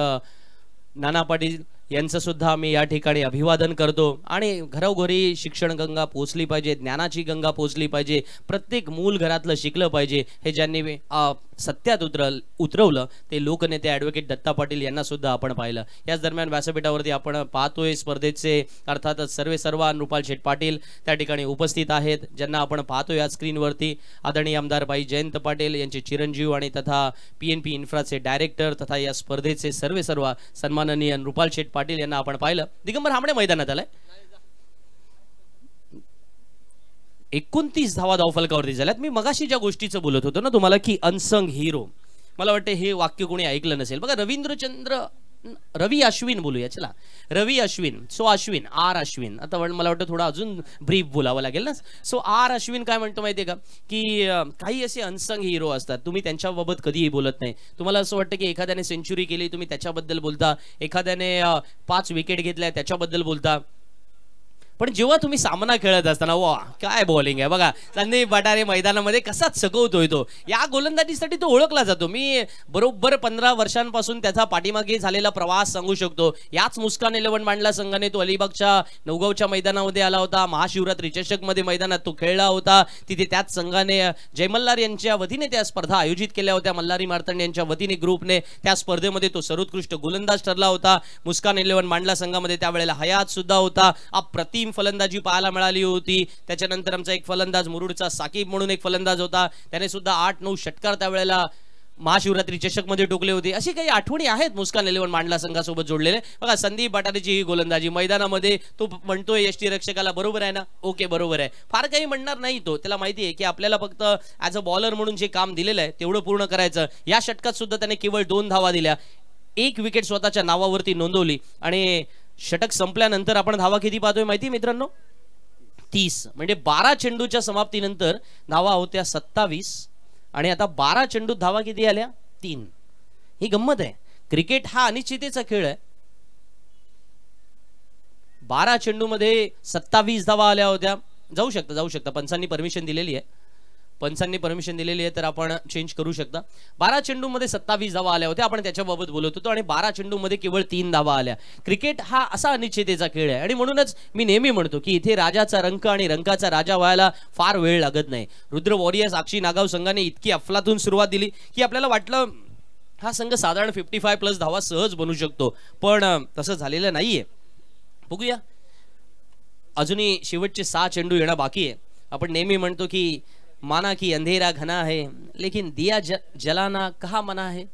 B: नाना पाटील यांचं सुद्धा आम्ही या ठिकाणी अभिवादन करतो. आणि घरोघरी शिक्षण गंगा पोचली पाहिजे, ज्ञानाची गंगा पोचली पाहिजे, प्रत्येक मूल घरातलं शिकलं पाहिजे हे ज्यांनी सत्यात उतरवलं ते लोकनेते ॲडव्होकेट दत्ता पाटील यांना सुद्धा आपण पाहिलं. याच दरम्यान व्यासपीठावरती आपण पाहतोय स्पर्धेचे अर्थातच सर्वेसर्वा रुपाल शेठ पाटील त्या ठिकाणी उपस्थित आहेत, ज्यांना आपण पाहतोय या स्क्रीनवरती. आदरणीय आमदार भाई जयंत पाटील यांचे चिरंजीव आणि तथा PNP इन्फ्राचे डायरेक्टर तथा या स्पर्धेचे सर्वेसर्वा सन्माननीय रुपाल शेठ पाटील यांना आपण पाहिलं. दिगंबर हामणे मैदानात आलाय. 29 धावा धावफलकावरती झाल्यात. मी मगाशी ज्या गोष्टीचं बोलत होतो ना तुम्हाला की अनसंग हिरो, मला वाटतं हे वाक्य कोणी ऐकलं नसेल. बघा रवी अश्विन बोलूया, चला रवी अश्विन. सो अश्विन आर अश्विन, आता मला वाटतं थोडं अजून ब्रीफ बोलावं लागेल ना. सो आर अश्विन काय म्हणतो माहितीये का की काही असे अनसंग हिरो असतात, तुम्ही त्यांच्याबाबत कधीही बोलत नाही. तुम्हाला असं वाटतं की एखाद्याने सेंचुरी केली तुम्ही त्याच्याबद्दल बोलता, एखाद्याने 5 विकेट घेतल्या त्याच्याबद्दल बोलता, पण जेव्हा तुम्ही सामना खेळत असताना वा काय बॉलिंग आहे बघा. संदीप बाठारे मैदानामध्ये कसा चकवतोय तो, या गोलंदाजीसाठी तो ओळखला जातो. मी बरोबर 15 वर्षांपासून त्याचा पाठीमागे झालेला प्रवास सांगू शकतो. याच मुस्कान 11 मांडला संघाने तो अलिबागच्या नौगावच्या मैदानामध्ये आला होता. महाशिवरात्री चषक मध्ये मैदानात तो खेळला होता. तिथे त्याच संघाने जय मल्हार यांच्या वतीने त्या स्पर्धा आयोजित केल्या होत्या. मल्हारी मार्तंड यांच्या वतीने ग्रुपने त्या स्पर्धेमध्ये तो सर्वोत्कृष्ट गोलंदाज ठरला होता. मुस्कान 11 मांडला संघामध्ये त्यावेळेला हयात सुद्धा होता. अप्रतिम फलंदाजी पाहायला मिळाली होती. त्याच्यानंतर आमचा एक फलंदाज मुरुडचा साकिब म्हणून एक फलंदाज होता, त्याने सुद्धा 8-9 षटकार त्यावेळेला महाशिवरात्री चषक मध्ये टोकले होते. अशी काही आठवणी आहेत मुस्कान 11 मांडला संघासोबत जोडलेले. बघा संदीप बाठारेची ही गोलंदाजी मैदानामध्ये तो म्हणतोय यष्टी रक्षकाला बरोबर आहे ना, ओके बरोबर आहे, फार काही म्हणणार नाही तो. त्याला माहिती आहे की आपल्याला फक्त ॲज अ बॉलर म्हणून जे काम दिलेलं आहे तेवढं पूर्ण करायचं. या षटकात सुद्धा त्याने केवळ 2 धावा दिल्या, 1 विकेट स्वतःच्या नावावरती नोंदवली आणि षटक संपल्यानंतर आपण धावा किती पाहतोय माहिती मित्रांनो, 30. म्हणजे 12 चेंडूच्या समाप्तीनंतर धावा होत्या 27 आणि आता 12 चेंडूत धावा किती आल्या, 3. ही गंमत आहे. क्रिकेट हा अनिश्चिततेचा खेळ आहे. 12 चेंडूमध्ये 27 धावा आल्या होत्या. जाऊ शकता पंचांनी परमिशन दिलेली आहे, तर आपण चेंज करू शकता. 12 चेंडूमध्ये 27 धावा आल्या होत्या, आपण त्याच्याबाबत बोलत होतो. आणि 12 चेंडूमध्ये केवळ 3 धावा आल्या. क्रिकेट हा असा अनिश्चिततेचा खेळ आहे आणि म्हणूनच मी नेहमी म्हणतो की इथे राजाचा रंक आणि रंकाचा राजा व्हायला फार वेळ लागत नाही. रुद्र वॉरियर्स साक्षी नागाव संघाने इतकी अफलातून सुरुवात दिली की आपल्याला वाटलं हा संघ साधारण 55+ धावा सहज बनू शकतो, पण तसं झालेलं नाहीये. बघूया, अजूनही शेवटचे 6 चेंडू येणं बाकी आहे. आपण नेहमी म्हणतो की माना की अंधेरा घना है लेकिन दिया जलाना कहा मना है.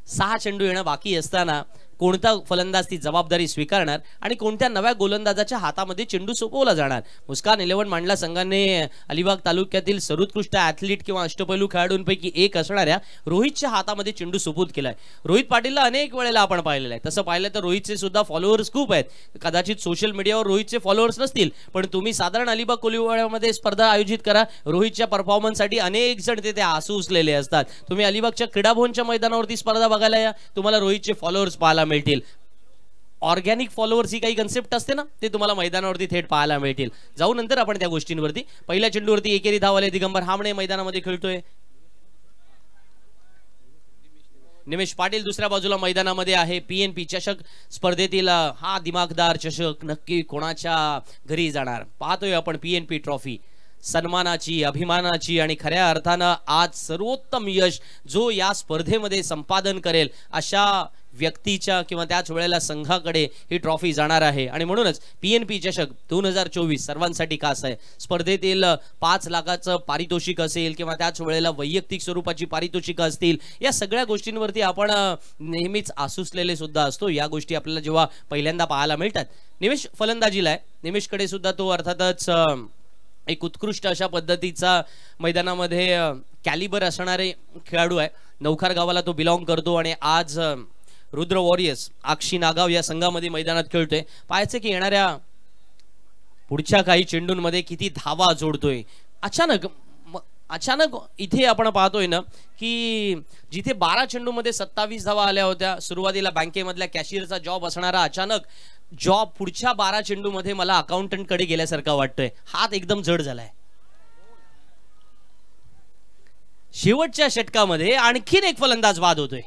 B: 6 चेंडू येणं बाकी असताना कोणता फलंदाज ती जबाबदारी स्वीकारणार आणि कोणत्या नव्या गोलंदाजाच्या हातामध्ये चेंडू सोपवला जाणार. मुस्कान 11 मांडला संघाने अलिबाग तालुक्यातील सर्वोत्कृष्ट ॲथलीट किंवा अष्टपैलू खेळाडूंपैकी एक असणाऱ्या रोहितच्या हातामध्ये चेंडू सुपूत केलाय. रोहित पाटीलला अनेक वेळेला आपण पाहिलेलं आहे. तसं पाहिलं तर रोहितचे सुद्धा फॉलोअर्स खूप आहेत. कदाचित सोशल मीडियावर रोहितचे फॉलोअर्स नसतील, पण तुम्ही साधारण अलिबाग कोलिवाड्यामध्ये स्पर्धा आयोजित करा, रोहितच्या परफॉर्मन्ससाठी अनेक जण तिथे आसू उचलेले असतात. तुम्ही अलिबागच्या क्रीडा भवनच्या मैदानावरती स्पर्धा बघायला या, तुम्हाला रोहितचे फॉलोअर्स पाहायला मिळतील. ऑर्गॅनिक फॉलोअर्स ही काही कन्सेप्ट असते ना, ते तुम्हाला मैदानावरती थेट पाहायला मिळतील. जाऊ नंतर आपण त्या गोष्टींवरती. पहिल्या चेंडूवरती एकेरी धाव आले. दिगंबर हामणे मैदानामध्ये खेळतोय. निमेश पाटील दुसऱ्या बाजूला मैदानामध्ये आहे. PNP चषक स्पर्धेतील हा दिमागदार चषक नक्की कोणाच्या घरी जाणार पाहतोय आपण. PNP ट्रॉफी सन्मानाची, अभिमानाची आणि खऱ्या अर्थानं आज सर्वोत्तम यश जो या स्पर्धेमध्ये संपादन करेल अशा व्यक्तीच्या किंवा त्याच वेळेला संघाकडे ही ट्रॉफी जाणार आहे. आणि म्हणूनच PNP चषक 2024 सर्वांसाठी खास आहे. स्पर्धेतील 5 लाखाचं पारितोषिक असेल किंवा त्याच वेळेला वैयक्तिक स्वरूपाची पारितोषिक असतील, या सगळ्या गोष्टींवरती आपण नेहमीच आसुसलेले सुद्धा असतो. या गोष्टी आपल्याला जेव्हा पहिल्यांदा पाहायला मिळतात. निमेश फलंदाजीला आहे. निमेशकडे सुद्धा तो अर्थातच एक उत्कृष्ट अशा पद्धतीचा मैदानामध्ये कॅलिबर असणारे खेळाडू आहे. नौखार गावाला तो बिलॉंग करतो आणि आज रुद्र वॉरियर्स आक्षी नागाव या संघामध्ये मैदानात खेळतोय. पाहायचं की येणाऱ्या पुढच्या काही चेंडूंमध्ये किती धावा जोडतोय. अचानक इथे आपण पाहतोय ना की जिथे 12 चेंडूमध्ये 27 धावा आल्या होत्या, सुरुवातीला बँकेमधल्या कॅशियरचा जॉब असणारा अचानक जॉब पुढच्या 12 चेंडूमध्ये मला अकाउंटंट कडे गेल्यासारखा वाटतोय. हात एकदम जड झालाय. शेवटच्या षटकामध्ये आणखीन एक फलंदाज बाद होतोय.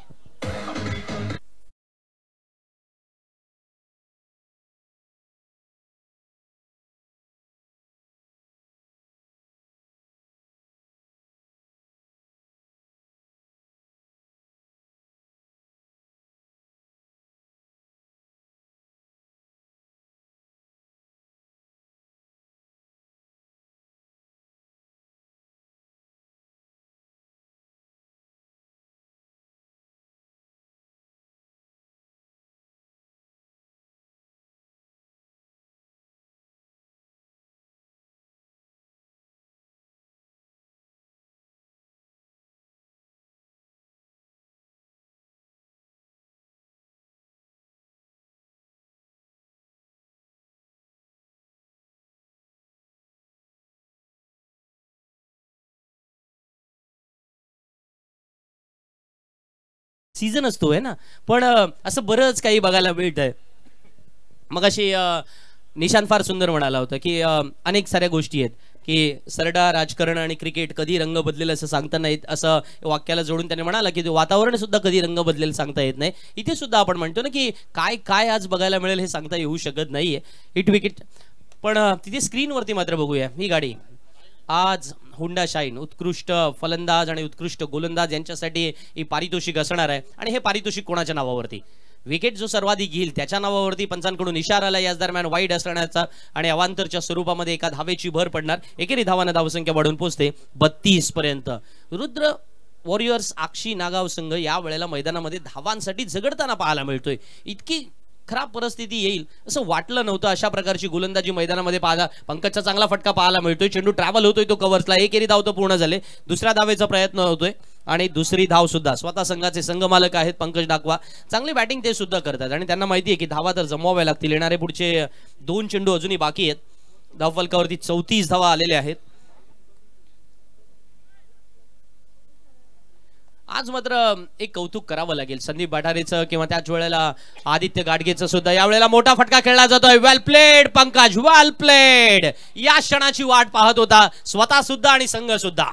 B: सीझन असतो आहे ना, पण असं बरंच काही बघायला मिळतंय. मग अशी निशांत फार सुंदर म्हणाला होता की अनेक साऱ्या गोष्टी आहेत की सरडा राजकारण आणि क्रिकेट कधी रंग बदलेल असं सांगता नाहीत. असं वाक्याला जोडून त्याने म्हणाला की वातावरण सुद्धा कधी रंग बदलेल सांगता येत नाही. इथे सुद्धा आपण म्हणतो ना की काय काय आज बघायला मिळेल हे सांगता येऊ शकत नाहीये. हिट विकेट पण तिथे स्क्रीनवरती मात्र बघूया ही गाडी. आज हुंडा शाईन उत्कृष्ट फलंदाज आणि उत्कृष्ट गोलंदाज यांच्यासाठी ही पारितोषिक असणार आहे. आणि हे पारितोषिक कोणाच्या नावावरती? विकेट जो सर्वाधिक घेईल त्याच्या नावावरती पंचांकडून इशारा आला. याच दरम्यान वाईड असण्याचा आणि अवांतरच्या स्वरूपामध्ये एका धावेची भर पडणार. एकेरी धावांना धावसंख्या वाढून पोहोचते 32 पर्यंत. रुद्र वॉरियर्स आक्षी नागाव संघ या वेळेला मैदानामध्ये धावांसाठी झगडताना पाहायला मिळतोय. इतकी खराब परिस्थिती येईल असं वाटलं नव्हतं. अशा प्रकारची गोलंदाजी मैदानामध्ये पाहायला पंकजचा चांगला फटका पाहायला मिळतोय. चेंडू ट्रॅव्हल होतोय तो कव्हर्सला. एकेरी धाव तर पूर्ण झाले. दुसऱ्या धावेचा प्रयत्न होतोय आणि दुसरी धाव सुद्धा स्वतः संघाचे संघमालक आहेत पंकज डाकवा. चांगली बॅटिंग ते सुद्धा करतात आणि त्यांना माहिती आहे की धावा तर जमवाव्या लागतील. येणारे पुढचे 2 चेंडू अजूनही बाकी आहेत. धावफलकावरती 34 धावा आलेल्या आहेत. आज मात्र एक कौतुक करावं लागेल संदीप बाठारेचं किंवा त्याच वेळेला आदित्य गाडगेचं सुद्धा. यावेळेला मोठा फटका खेळला जातोय. वेल प्लेड पंकज, वेल प्लेड. या क्षणाची वाट पाहत होता स्वतः सुद्धा आणि संघ सुद्धा.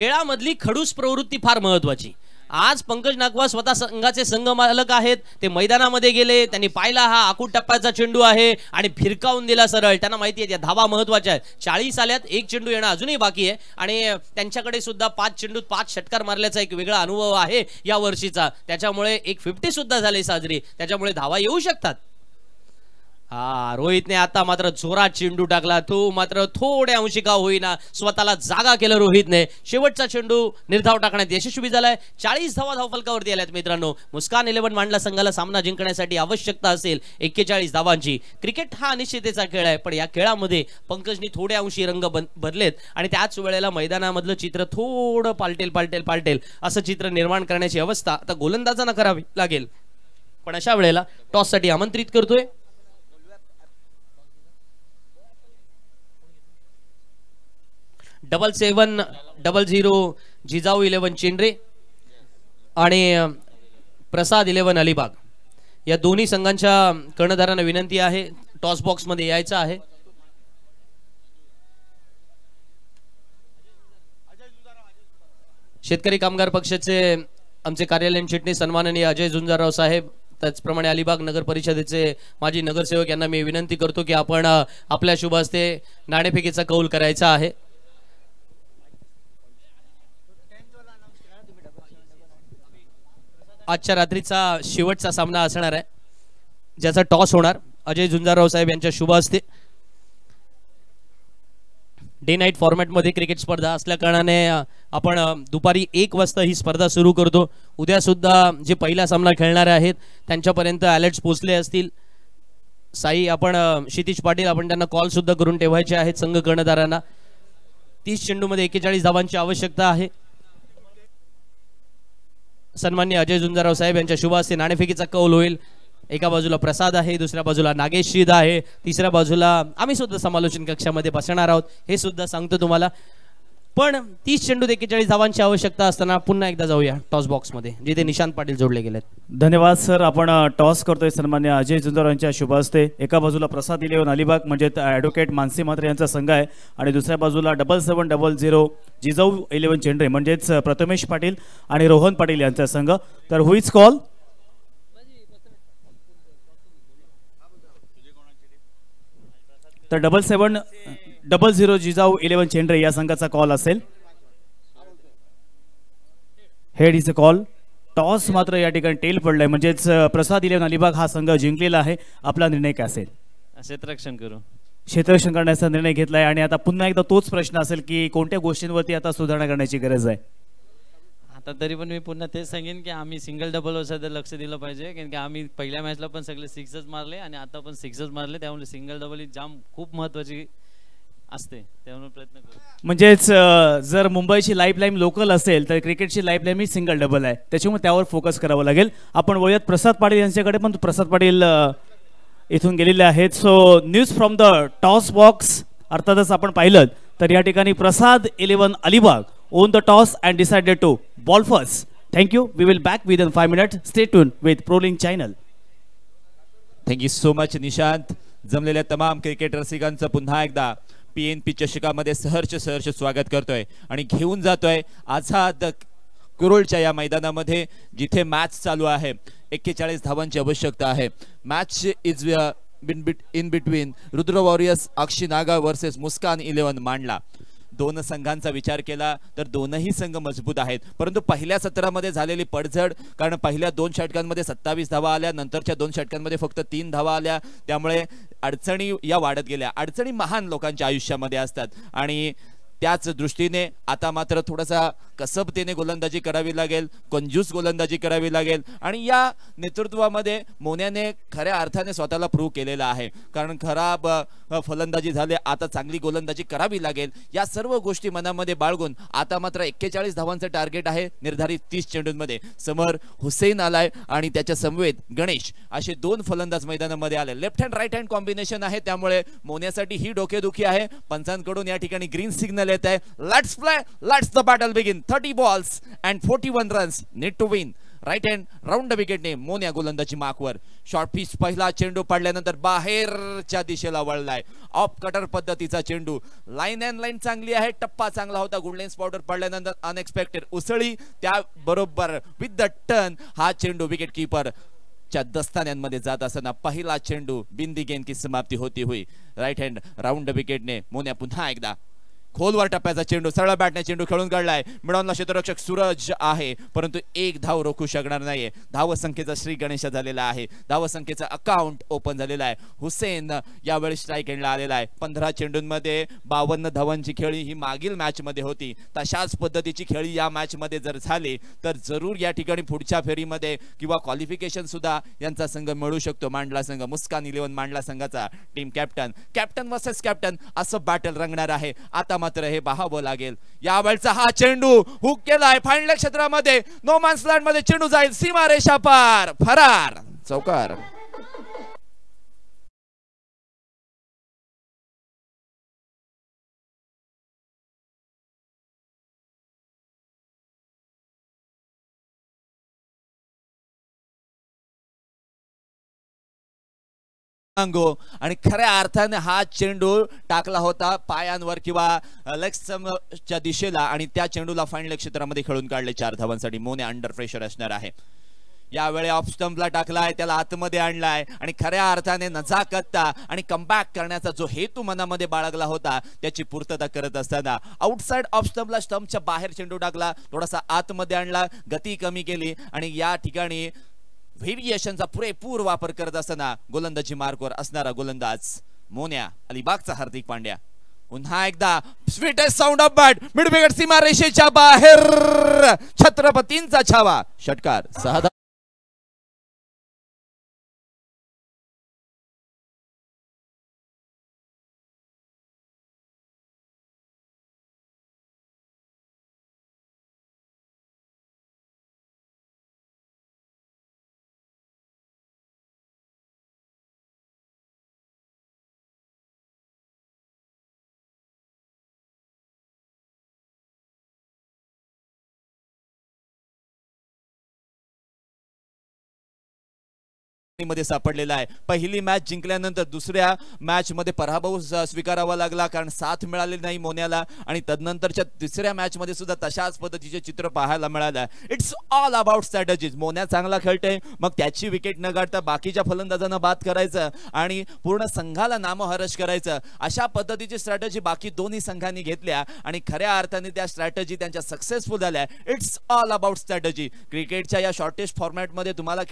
B: खेळामधली खडूस प्रवृत्ती फार महत्वाची. आज पंकज नागवा स्वतः संघाचे संघ मालक आहेत. ते मैदानामध्ये गेले, त्यांनी पाहिला हा आखूड टप्प्याचा चेंडू आहे आणि फिरकावून दिला सरळ. त्यांना माहिती आहे या धावा महत्वाच्या आहेत. 40 आल्यात, 1 चेंडू येणं अजूनही बाकी आहे आणि त्यांच्याकडे सुद्धा 5 चेंडूत 5 षटकार मारल्याचा एक वेगळा अनुभव आहे या वर्षीचा. त्याच्यामुळे एक 50 सुद्धा झाली साजरी. त्याच्यामुळे धावा येऊ शकतात. रोहितने आता मात्र जोरात चेंडू टाकला. तो मात्र थोड्या अंशी का होईना स्वतःला जागा केलं रोहितने. शेवटचा चेंडू निर्धाव टाकण्यात यशस्वी झालाय. 40 धावा धावफलकावरती आल्यात मित्रांनो. मुस्कान 11 मांडला संघाला सामना जिंकण्यासाठी आवश्यकता असेल 41 धावांची. क्रिकेट हा अनिश्चिततेचा खेळ आहे, पण या खेळामध्ये पंकजनी थोड्या अंशी रंग बदलेत आणि त्याच वेळेला मैदानामधलं चित्र थोडं पालटेल असं चित्र निर्माण करण्याची अवस्था आता गोलंदाजांना करावी लागेल. पण अशा वेळेला टॉस साठी आमंत्रित करतोय $7-0 जिजाऊ 11 चेंडरे आणि प्रसाद 11 अलिबाग. या दोन्ही संघांच्या कर्णधारांना विनंती आहे टॉस बॉक्स मध्ये यायचं आहे. शेतकरी कामगार पक्षाचे आमचे कार्यालयीन चिटणीस सन्माननीय अजय झुंजारराव साहेब, त्याचप्रमाणे अलिबाग नगर परिषदेचे माजी नगरसेवक यांना मी विनंती करतो की आपण आपल्या शुभ हस्ते नाणेफेकीचा कौल करायचा आहे. आजच्या रात्रीचा शेवटचा सामना असणार आहे ज्याचा टॉस होणार अजय झुंजारराव साहेब यांच्या शुभ हस्ते. डे नाईट फॉर्मॅटमध्ये क्रिकेट स्पर्धा असल्या कारणाने आपण दुपारी 1 वाजता ही स्पर्धा सुरू करतो. उद्या सुद्धा जे पहिला सामना खेळणारे आहेत त्यांच्यापर्यंत अलर्ट्स पोहोचले असतील. साई आपण क्षितिज पाटील आपण त्यांना कॉल सुद्धा करून ठेवायचे आहेत संघ कर्णधारांना. 30 चेंडूमध्ये 41 धावांची आवश्यकता आहे. सन्माननीय अजय झुंजारराव साहेब यांच्या शुभ हस्ते नाणेफेकीचा कौल होईल. एका बाजूला प्रसाद आहे, दुसऱ्या बाजूला नागेश शीद आहे, तिसऱ्या बाजूला आम्ही सुद्धा समालोचन कक्षामध्ये बसणार आहोत हे सुद्धा सांगतो तुम्हाला. पण 30 चेंडूत 41 धावांची आवश्यकता असताना पुन्हा एकदा जाऊया टॉस बॉक्समध्ये जिथे निशांत पाटील जोडले गेलेत.
C: धन्यवाद सर. आपण टॉस करतोय सन्मान्य अजय झुंजार यांच्या शुभ हस्ते. एका बाजूला प्रसाद इलेवन अलिबाग म्हणजे ॲडव्होकेट मानसी म्हात्रे यांचा संघ आहे आणि दुसऱ्या बाजूला 7700 जिजाऊ 11 चेंडरे म्हणजेच प्रथमेश पाटील आणि रोहन पाटील यांचा संघ. तर हुईज कॉल? तर 7700 जिजाऊ 11 चेंडरे या संघाचा कॉल असेल. Head is a call. Toss मात्र या ठिकाणी टेल पडलाय म्हणजेच प्रसाद इलेवन अलिबाग हा संघ जिंकलेला आहे. आपला निर्णय काय असेल?
B: क्षेत्ररक्षण करू.
C: क्षेत्ररक्षण करण्याचा निर्णय घेतलाय आणि आता पुन्हा एकदा तोच प्रश्न असेल की कोणत्या गोष्टींवरती आता सुधारणा करण्याची गरज आहे?
D: आता तरी पण मी पुन्हा तेच सांगेन की आम्ही सिंगल डबलवर सध्या लक्ष दिलं पाहिजे कारण की आम्ही पहिल्या मॅचला पण सगळे 6च मारले आणि आता पण 6च मारले. त्यामुळे सिंगल डबल ही जाम खूप महत्त्वाची असते. त्यामुळे प्रयत्न करू.
C: म्हणजेच जर मुंबईची लाईफलाईन लोकल असेल तर क्रिकेटची लाईफलाईन ही सिंगल डबल आहे, त्याच्यामुळे त्यावर फोकस करावं लागेल. आपण वळूयात प्रसाद पाटील यांच्याकडे. पण प्रसाद पाटील इथून गेलेले आहेत. So news from the toss box. अर्थातच आपण पाहिलं तर या ठिकाणी प्रसाद 11 Alibag own the toss and decided to ball first. Thank you. We will back within 5 minutes. Stay tuned with ProLink channel.
E: Thank you so much Nishant. जमलेल्या तमाम क्रिकेट रसिकांचं पुन्हा एकदा PNP चषकामध्ये सहर्ष स्वागत करतोय आणि घेऊन जातोय आझाद कुरुलच्या या मैदानामध्ये जिथे मॅच चालू आहे. 41 धावांची आवश्यकता आहे. Match is in between Rudra warriors Akshi Naga versus Muskan 11 Mandla. दोन संघांचा विचार केला तर दोनही संघ मजबूत आहेत, परंतु पहिल्या सत्रामध्ये झालेली पडझड, कारण पहिल्या 2 षटकांमध्ये 27 धावा आल्या, नंतरच्या 2 षटकांमध्ये फक्त 3 धावा आल्या, त्यामुळे अडचणी या वाढत गेल्या. अडचणी महान लोकांच्या आयुष्यामध्ये असतात आणि त्याच दृष्टीने आता मात्र थोडासा कसबतेने गोलंदाजी करावी लागेल, कंजूस गोलंदाजी करावी लागेल आणि या नेतृत्वामध्ये मोन्याने खऱ्या अर्थाने स्वतःला प्रूव्ह केलेला आहे. कारण खराब फलंदाजी झाले, आता चांगली गोलंदाजी करावी लागेल. या सर्व गोष्टी मनामध्ये बाळगून आता मात्र 41 धावांचं टार्गेट आहे निर्धारित 30 चेंडूंमध्ये. समोर हुसेन आलाय आणि त्याच्या समवेत गणेश असे 2 फलंदाज मैदानामध्ये आले. Left hand right hand combination आहे, त्यामुळे मोन्यासाठी ही डोकेदुखी आहे. पंचांकडून या ठिकाणी ग्रीन सिग्नल येत आहे. Let's play, let's the battle begin. 30 balls and 41 runs need to win. Right hand round विकेटने मोन्या गोलंदाजी मार्कवर. शॉर्ट पिच पहिला चेंडू पडल्यानंतर बाहेरच्या दिशेला वळलाय. ऑफ कटर पद्धतीचा चेंडू. लाईन अँड लाईन चांगली आहे, टप्पा चांगला होता. गुडलेन स्पॉटर पडल्यानंतर अनएक्सपेक्टेड उसळी, त्या बरोबर विथ द टर्न हा चेंडू विकेट कीपर च्या दस्तान्यांमध्ये जात असताना पहिला चेंडू बिंदी गेंद की समाप्ती होती हुई. राईट हँड राऊंड विकेटने मोन्या पुन्हा एकदा खोलवर टप्प्याचा चेंडू सरळ बॅटने चेंडू खेळून काढलाय. मिडॉनला क्षेत्ररक्षक सूरज आहे, परंतु एक धाव रोखू शकणार नाहीये. धावसंख्येचा श्री गणेश झालेला आहे. धावसंख्येचा अकाउंट ओपन झालेला आहे. हुसेन यावेळी स्ट्राईक एंडला आलेला आहे. 15 चेंडूंमध्ये 52 धावांची खेळी ही मागील मॅच मध्ये होती. तशाच पद्धतीची खेळी या मॅच मध्ये जर झाली तर जरूर या ठिकाणी पुढच्या फेरीमध्ये किंवा क्वालिफिकेशन सुद्धा यांचा संघ मिळू शकतो. मांडला संघ, मुस्कान 11 मांडला संघाचा टीम कॅप्टन वर्सेस कॅप्टन असं बॅटल रंगणार आहे. आता मात्र हे पाहावं लागेल. यावेळचा हा चेंडू हुक केलाय फायनल क्षेत्रामध्ये. नो मॅन्स लँड मध्ये चेंडू जाईल सीमा रेषा पार, फरार, चौकार. आणि खऱ्या अर्थाने हा चेंडू टाकला होता पायांवर किंवा लेग्सच्या दिशेला आणि त्या चेंडूला फायनल क्षेत्रामध्ये खेळून काढले 4 धावांसाठी. मोने अंडर प्रेशर असणार आहे. यावेळी ऑफ स्टंपला टाकलाय, त्याला आतमध्ये आणलाय आणि खऱ्या अर्थाने नजाकतता आणि कमबॅक करण्याचा जो हेतू मनामध्ये बाळगला होता त्याची पूर्तता करत असताना आउटसाइड ऑफ स्टंपला स्टंपच्या बाहेर चेंडू टाकला, थोडासा आतमध्ये आणला, गती कमी केली आणि या ठिकाणी व्हेरिएशनचा पुरेपूर वापर करत असताना गोलंदाजी मार्कवर असणारा गोलंदाज मोन्या अलिबागचा हार्दिक पांड्या पुन्हा एकदा sweetest sound of bat midwicket सीमारेषेच्या बाहेर छत्रपतींचा छावा षटकार 6 मध्ये सापडलेला आहे. पहिली मॅच जिंकल्यानंतर दुसऱ्या मॅच मध्ये पराभव स्वीकारावा लागला कारण साथ मिळाली नाही मोन्याला आणि तदनंतरच्या तिसऱ्या मॅच मध्ये सुद्धा तशाच पद्धतीचे चित्र पाहायला मिळालं. It's all about strategies. Monya चांगला खेळते मग त्याची विकेट न काढता बाकीच्या फलंदाजांना बाद करायचं आणि पूर्ण संघाला नामहरश करायचं अशा पद्धतीची स्ट्रॅटेजी बाकी दोन्ही संघांनी घेतल्या आणि खऱ्या अर्थाने त्या स्ट्रॅटेजी त्यांच्या सक्सेसफुल झाल्या. It's all about strategy. क्रिकेटच्या या शॉर्टेस्ट फॉर्मॅट मध्ये तुम्हाला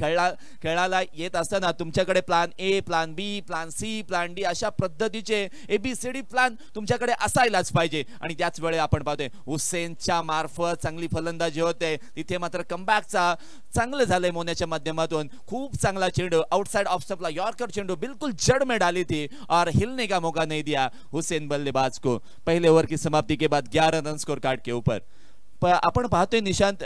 E: खेळायला येत असताना तुमच्याकडे plan A, plan B, plan C, plan D अशा पद्धतीचे ABCD प्लॅन तुमच्याकडे असायलाच पाहिजे. आणि त्याच वेळी आपण पाहतोय हुसेनच्या मार्फत चांगली फलंदाजी होते. तिथे मात्र कमबॅकचा चांगलं झालंय मोन्याच्या माध्यमातून. खूप चांगला चेंडू आउटसाइड ऑफ स्टंपला यॉर्कर चेंडू बिल्कुल जड़ में डाली थी और हिलने का मौका नहीं दिया हुसैन बल्लेबाज को. पहले ओवर की समाप्ति के बाद 11 रन स्कोर कार्ड के ऊपर. आपण पाहतोय निशांत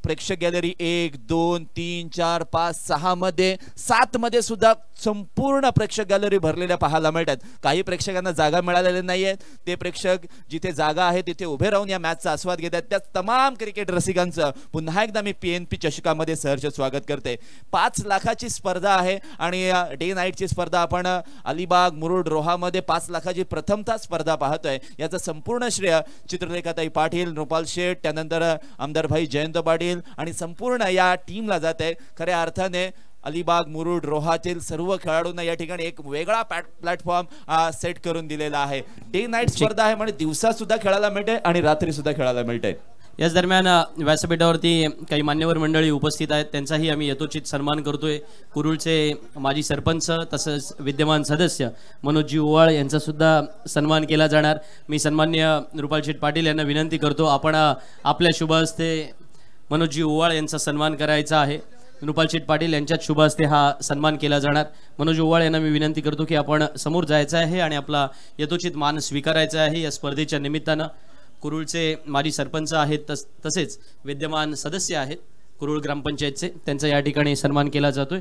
E: प्रेक्षक गॅलरी 1, 2, 3, 4, 5, 6 मध्ये 7 मध्ये सुद्धा संपूर्ण प्रेक्षक गॅलरी भरलेल्या पाहायला मिळतात. काही प्रेक्षकांना जागा मिळालेल्या नाहीये. ते प्रेक्षक जिथे जागा आहे तिथे उभे राहून या मॅचचा आस्वाद घेतात. त्या तमाम क्रिकेट रसिकांचं पुन्हा एकदा मी PNP चषकामध्ये सहर्ष स्वागत करते. 5 लाखाची स्पर्धा आहे आणि डे नाईटची स्पर्धा आपण अलिबाग मुरुड रोहामध्ये 5 लाखाची प्रथमतः स्पर्धा पाहतोय. याचं संपूर्ण श्रेय चित्रलेखाताई पाटील, रुपाल शेठ, त्यानंतर आमदार भाई जयंत पाटील आणि संपूर्ण या टीमला जात आहे. खऱ्या अर्थाने अलिबाग मुरुड रोहातील सर्व खेळाडूंना या ठिकाणी एक वेगळा प्लॅटफॉर्म सेट करून दिलेला आहे. डे नाईट स्पर्धा आहे म्हणजे दिवसा सुद्धा खेळायला मिळते आणि रात्री सुद्धा खेळायला मिळते.
B: याच दरम्यान व्यासपीठावरती काही मान्यवर मंडळी उपस्थित आहेत. त्यांचाही आम्ही यथोचित सन्मान करतोय. कुरुळचे माजी सरपंच तसंच विद्यमान सदस्य मनोजजी ओवाळ यांचा सुद्धा सन्मान केला जाणार. मी सन्मान्य रुपालशेठ पाटील यांना विनंती करतो आपण आपल्या शुभ हस्ते मनोजजी ओवाळ यांचा सन्मान करायचा आहे. रुपालशेठ पाटील यांच्याच शुभ हस्ते हा सन्मान केला जाणार. मनोज ओवाळ यांना मी विनंती करतो की आपण समोर जायचं आहे आणि आपला यथोचित मान स्वीकारायचा आहे. या स्पर्धेच्या निमित्तानं कुरुळचे माजी सरपंच आहेत तसेच विद्यमान सदस्य आहेत कुरुळ ग्रामपंचायतचे, त्यांचा या ठिकाणी सन्मान केला जातोय.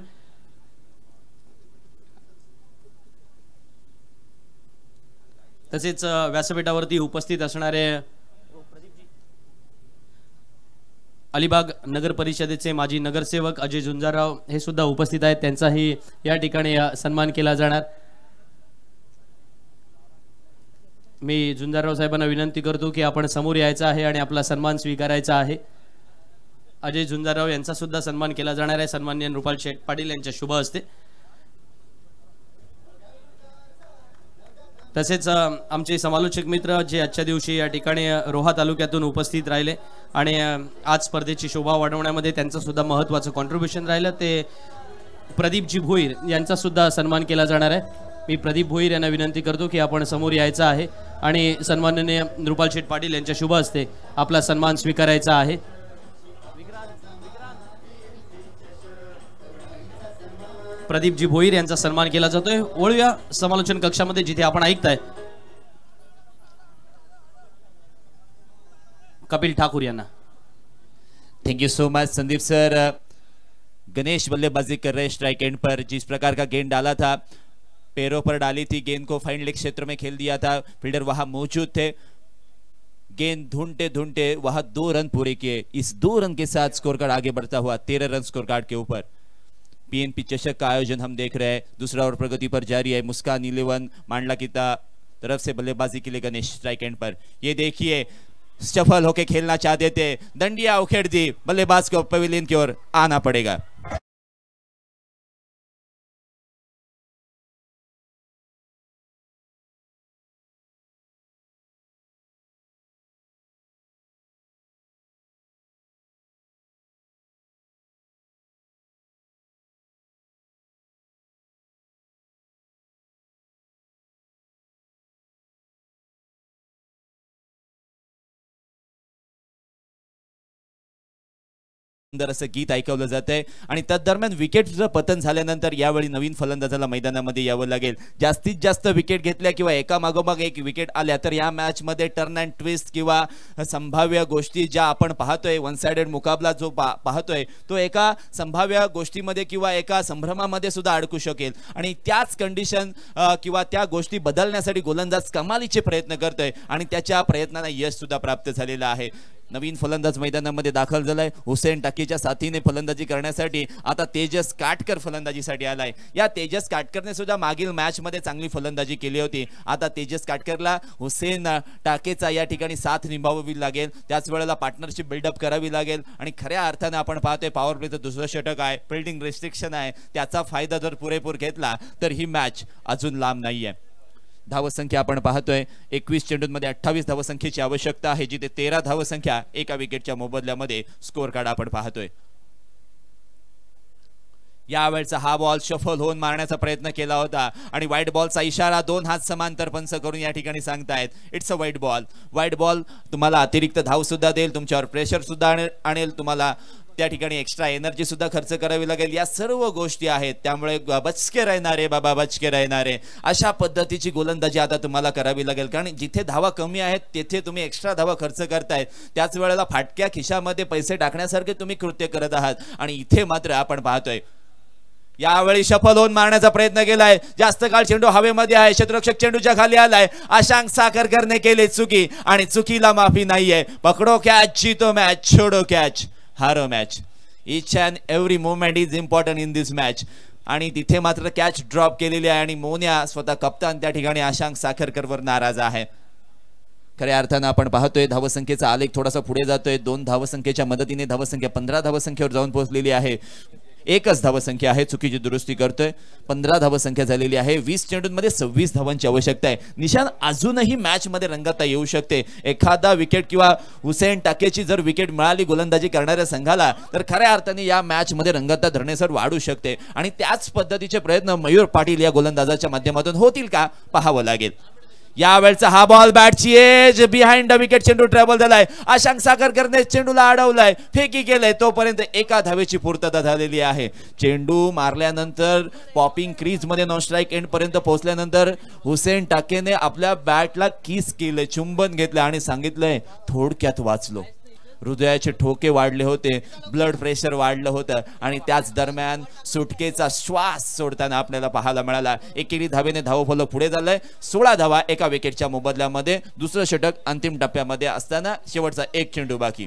B: तसेच व्यासपीठावरती उपस्थित असणारे अलिबाग नगर परिषदेचे माजी नगरसेवक अजय झुंजारराव हे सुद्धा उपस्थित आहेत. त्यांचाही या ठिकाणी सन्मान केला जाणार. मी झुंजारराव साहेबांना विनंती करतो की आपण समोर यायचं आहे आणि आपला सन्मान स्वीकारायचा आहे. अजय झुंजारराव यांचा सुद्धा सन्मान केला जाणार आहे सन्माननीय रुपाल शेठ पाटील यांच्या शुभ हस्ते. तसेच आमचे समालोचक मित्र जे आजच्या दिवशी या ठिकाणी रोहा तालुक्यातून उपस्थित राहिले आणि आज स्पर्धेची शोभा वाढवण्यामध्ये त्यांचं सुद्धा महत्त्वाचं कॉन्ट्रीब्युशन राहिलं ते प्रदीपजी भोईर यांचा सुद्धा सन्मान केला जाणार आहे. मी प्रदीप भोईर यांना विनंती करतो की आपण समोर यायचं आहे आणि सन्माननीय रुपाल शेठ पाटील यांच्या शुभ हस्ते आपला सन्मान स्वीकारायचा आहे. प्रदीपजी भोईर यांचा सन्मान केला जातोय. वळूया समालोचन कक्षामध्ये जिथे आपण ऐकताय कपिल ठाकुर यांना.
E: Thank you so much Sandeep sir. Ganesh बल्लेबाजी कर रहे स्ट्राइक एंड पर. जिस प्रकार का गेंद डाला था पैरों पर डाली थी, गेंद को फाइन लेग क्षेत्र में खेल दिया था. फील्डर वहां मौजूद थे. गेंद ढूंढते ढूंढते वहां 2 रन पूरे किए. इस 2 रन के साथ स्कोर कार्ड आगे बढ़ता हुआ 13 रन स्कोर कार्ड के ऊपर. PNP चषक का आयोजन हम देख रहे हैं. दूसरा ओवर प्रगति पर जारी है. मुस्कान 11 मांडला की तरफ से बल्लेबाजी के लिए गणेश स्ट्राइक एंड पर. ये देखिए सफल होके खेलना चाहते थे, दंडिया उखेड़ दी. बल्लेबाज को पवेलियन की ओर आना पड़ेगा. सुंदर असं गीत ऐकवलं जात आहे आणि त्या दरम्यान विकेटचं पतन झाल्यानंतर यावेळी नवीन फलंदाजाला मैदानामध्ये यावं लागेल. जास्तीत जास्त विकेट घेतल्या किंवा एका मागोमाग एक विकेट आल्या तर या मॅचमध्ये टर्न अँड ट्विस्ट किंवा संभाव्य गोष्टी ज्या आपण पाहतोय, वन साइडेड मुकाबला जो पाहतोय तो एका संभाव्य गोष्टीमध्ये किंवा एका संभ्रमामध्ये सुद्धा अडकू शकेल आणि त्याच कंडिशन किंवा त्या गोष्टी बदलण्यासाठी गोलंदाज कमालीचे प्रयत्न करतोय आणि त्याच्या प्रयत्नांना यश सुद्धा प्राप्त झालेलं आहे. नवीन फलंदाज मैदानामध्ये दाखल झालाय. हुसेन टाकीच्या साथीने फलंदाजी करण्यासाठी आता तेजस काटकर फलंदाजीसाठी आलाय. या तेजस काटकरने सुद्धा मागील मॅच मध्ये चांगली फलंदाजी केली होती. आता तेजस काटकरला हुसेन टाकेचा या ठिकाणी साथ निभावावी लागेल. त्याच वेळेला पार्टनरशिप बिल्डअप करावी लागेल आणि खऱ्या अर्थाने आपण पाहतोय पॉवर प्लेचं दुसरं षटक आहे, फिल्डिंग रिस्ट्रिक्शन आहे, त्याचा फायदा जर पुरेपूर घेतला तर ही मॅच अजून लांब नाहीये. धावसंख्या आपण पाहतोय 21 चेंडूंमध्ये 28 धावसंख्येची आवश्यकता आहे, जिथे 13 धावसंख्या एका विकेटच्या मोबदल्यामध्ये स्कोअर कार्ड आपण पाहतोय. यावेळचा हा बॉल शफल होऊन मारण्याचा प्रयत्न केला होता आणि व्हाईट बॉलचा इशारा 2 हात समांतर पंच करून या ठिकाणी सांगतायत it's a white ball. White ball तुम्हाला अतिरिक्त धाव सुद्धा देईल, तुमच्यावर प्रेशर सुद्धा आणेल, तुम्हाला त्या ठिकाणी एक्स्ट्रा एनर्जी सुद्धा खर्च करावी लागेल. या सर्व गोष्टी आहेत, त्यामुळे बचके राहणारे बाबा बचके राहणारे अशा पद्धतीची गोलंदाजी आता तुम्हाला करावी लागेल. कारण जिथे धावा कमी आहेत तिथे तुम्ही एक्स्ट्रा धावा खर्च करताय, त्याच वेळेला फाटक्या खिशामध्ये पैसे टाकण्यासारखे तुम्ही कृत्य करत आहात आणि इथे मात्र आपण पाहतोय यावेळी सफल होऊन मारण्याचा प्रयत्न केलाय. जास्त काळ चेंडू हवेमध्ये आहे, क्षेत्ररक्षक चेंडूच्या खाली आलाय. आशांक साखरकरने केली चुकी आणि चुकीला माफी नाहीये. पकडो कॅच, जीतो मॅच, छोडो कॅच, हारो match. Each and every moment is important in this match. आणि तिथे मात्र कॅच ड्रॉप केलेली आहे आणि मोन्या स्वतः कप्तान त्या ठिकाणी आशांक साखरकरवर नाराज आहे. खऱ्या अर्थानं आपण पाहतोय धावसंख्येचा आलेख थोडासा पुढे जातोय. 2 धावसंख्येच्या मदतीने धावसंख्या 15 धावसंख्येवर जाऊन पोहोचलेली आहे. एकच धावसंख्या आहे, चुकीची दुरुस्ती करतोय. 15 धावसंख्या झालेली आहे. 20 चेंडूंमध्ये 26 धावांची आवश्यकता आहे. निशान अजूनही मॅच मध्ये रंगता येऊ शकते. एखादा विकेट किंवा हुसेन टाकेची जर विकेट मिळाली गोलंदाजी करणाऱ्या संघाला तर खऱ्या अर्थाने या मॅच मध्ये रंगता धरणेसर वाढू शकते आणि त्याच पद्धतीचे प्रयत्न मयूर पाटील या गोलंदाजाच्या माध्यमातून होतील का पाहावं लागेल. यावेळचा हा बॉल बॅटची एज बिहाइंड द विकेट, चेंडू ट्रॅव्हल झालाय. आशांक साखरकरने चेंडूला अडवलाय, फेकी केलंय, तोपर्यंत एका धावेची पूर्तता झालेली आहे. चेंडू मारल्यानंतर पॉपिंग क्रीज मध्ये नॉन स्ट्राइक एंड पर्यंत पोहोचल्यानंतर हुसेन टाकेने आपल्या बॅटला किस केले, चुंबन घेतले आणि सांगितलंय थोडक्यात वाचलो. हृदयाचे ठोके वाढले होते, ब्लड प्रेशर वाढलं होतं आणि त्याच दरम्यान सुटकेचा श्वास सोडताना आपल्याला पाहायला मिळाला. एकेरी धावेने धावफलक पुढे झालंय. 16 धावा एका विकेटच्या मोबदल्यामध्ये. दुसरं षटक अंतिम टप्प्यामध्ये असताना शेवटचा एक चेंडू बाकी.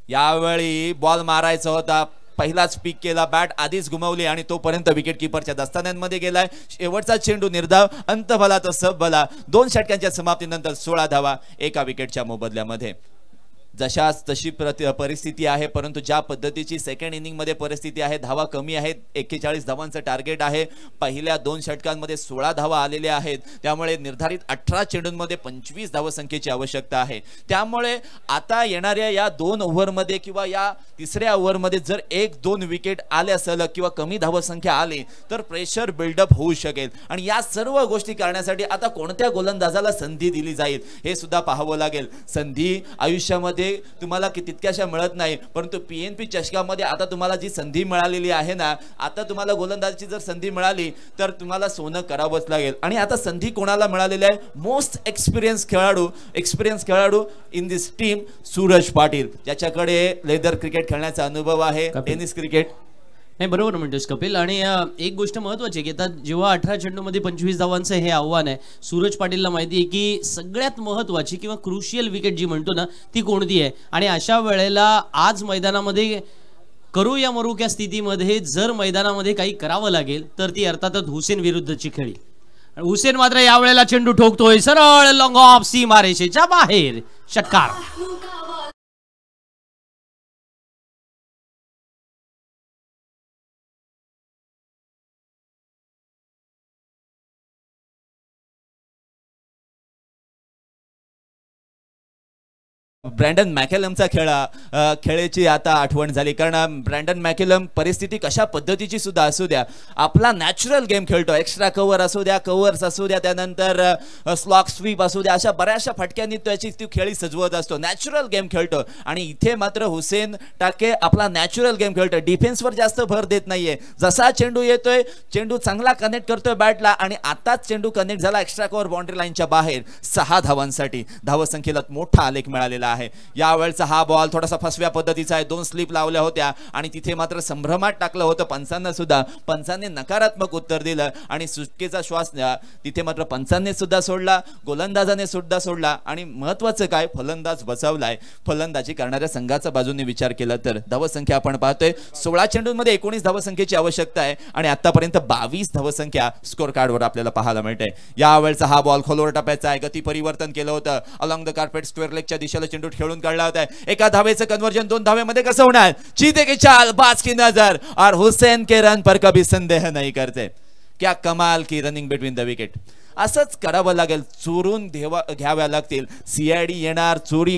E: यावेळी बॉल मारायचा होता, पहिलाच पिक केला, बॅट आधीच घुमवली आणि तोपर्यंत विकेट किपरच्या दस्तान्यांमध्ये गेलाय. शेवटचा चेंडू निर्धाव, अंतभला तो सब भला. 2 षटकांच्या समाप्तीनंतर 16 धावा एका विकेटच्या मोबदल्यामध्ये. जशाच तशी परिस्थिती आहे, परंतु ज्या पद्धतीची सेकंड इनिंग मध्ये परिस्थिती आहे, धावा कमी आहेत, 41 धावांचं टार्गेट आहे. पहिल्या 2 षटकांमध्ये 16 धावा आलेल्या आहेत, त्यामुळे निर्धारित 18 चेंडूंमध्ये 25 धावसंख्येची आवश्यकता आहे. त्यामुळे आता येणाऱ्या या 2 ओव्हरमध्ये किंवा या तिसऱ्या ओव्हरमध्ये जर 1-2 विकेट आल्या सलग किंवा कमी धावसंख्या आली तर प्रेशर बिल्डअप होऊ शकेल आणि या सर्व गोष्टी करण्यासाठी आता कोणत्या गोलंदाजाला संधी दिली जाईल हे सुद्धा पाहावं लागेल. संधी आयुष्यामध्ये तुम्हाला तितक्याशा मिळत नाही, परंतु पीएनपी चषकामध्ये आता तुम्हाला जी संधी मिळालेली आहे ना, आता तुम्हाला गोलंदाजीची जर संधी मिळाली तर तुम्हाला सोनं करावंच लागेल. आणि आता संधी कोणाला मिळालेली आहे? मोस्ट एक्सपिरियन्स खेळाडू in this team Suraj Patil, ज्याच्याकडे लेदर क्रिकेट खेळण्याचा अनुभव आहे, टेनिस क्रिकेट.
B: नाही, बरोबर म्हणतोस कपिल. आणि एक गोष्ट महत्वाची आहे की आता जेव्हा 18 चेंडूमध्ये 25 धावांचं हे आव्हान आहे, सूरज पाटीलला माहिती आहे की सगळ्यात महत्वाची किंवा क्रुशियल विकेट जी म्हणतो ना ती कोणती आहे. आणि अशा वेळेला आज मैदानामध्ये करू या मरू या स्थितीमध्ये जर मैदानामध्ये काही करावं लागेल तर ती अर्थातच हुसेन विरुद्धची खेळी. हुसेन मात्र यावेळेला चेंडू ठोकतोय सरळ लॉंग ऑफ सीमारेषेच्या बाहेर. षटकार.
E: ब्रँडन मॅकेलमचा खेळाची आता आठवण झाली, कारण ब्रँडन मॅकेलम परिस्थिती कशा पद्धतीची सुद्धा असू द्या, आपला नॅचरल गेम खेळतो. एक्स्ट्रा कव्हर असू द्या, कव्हर्स असू द्या, त्यानंतर स्लॉक स्वीप असू द्या, अशा बऱ्याचशा फटक्यांनी त्याची ती खेळी सजवत असतो. नॅचरल गेम खेळतो. आणि इथे मात्र हुसेन टाके आपला नॅचरल गेम खेळतो. डिफेन्सवर जास्त भर देत नाहीये. जसा चेंडू येतोय, चेंडू चांगला कनेक्ट करतोय बॅटला, आणि आताच चेंडू कनेक्ट झाला एक्स्ट्रा कव्हर बाउंड्री लाईनच्या बाहेर. 6 धावांसाठी धावसंख्येला मोठा आलेख मिळालेला आहे. यावेळचा हा बॉल थोडासा फसव्या पद्धतीचा आहे. 2 स्लिप लावल्या होत्या आणि तिथे मात्र संभ्रमात टाकलं होतं पंचांना सुद्धा. पंचांनी नकारात्मक उत्तर दिलं आणि सुटकेचा श्वास तिथे मात्र पंचांनी सुद्धा सोडला, गोलंदाजाने सुद्धा सोडला. आणि महत्वाचं काय, फलंदाज बचावलाय. फलंदाजी करणाऱ्या संघाचा बाजूने विचार केला तर धावसंख्या आपण पाहतोय 16 चेंडूंमध्ये 19 धावसंख्येची आवश्यकता आहे आणि आतापर्यंत 22 धावसंख्या स्कोर कार्डवर आपल्याला पाहायला मिळते. यावेळचा हा बॉल खोलवर टप्प्याचा आहे. गती परिवर्तन केलं होतं. अलॉंग द कार्पेट स्क्वेअर लेगच्या दिशेला चेंडू खेळून काढला होता. एका धावेचं कन्वर्जन 2 धावेमध्ये कसं होणार? चीते की चाल, बाज की नजर और हुसैन के रन पर कभी संदेह नहीं करते. क्या कमाल की रनिंग बिटवीन द विकेट. असंच करावं लागेल. चोरून घ्याव्या लागतील. सीआयडी येणार, चोरी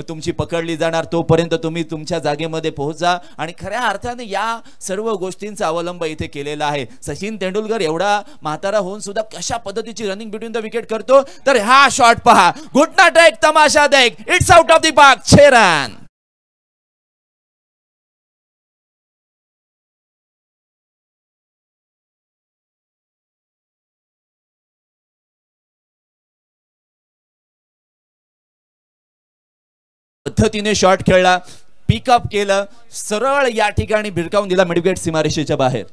E: तुमची पकडली जाणार, तोपर्यंत तुम्ही तुमच्या जागेमध्ये पोहोचा. आणि खऱ्या अर्थाने या सर्व गोष्टींचा अवलंब इथे केलेला आहे. सचिन तेंडुलकर एवढा म्हातारा होऊन सुद्धा कशा पद्धतीची रनिंग बिटवीन द विकेट करतो, तर हा शॉट पहा. घुटना टेक, तमाशा देख, it's out of the park. 6 run. पद्धतीने शॉट खेळला, पिकअप केलं, सरळ या ठिकाणी भिरकावून दिला मिडविकेट सीमारेषेच्या बाहेर.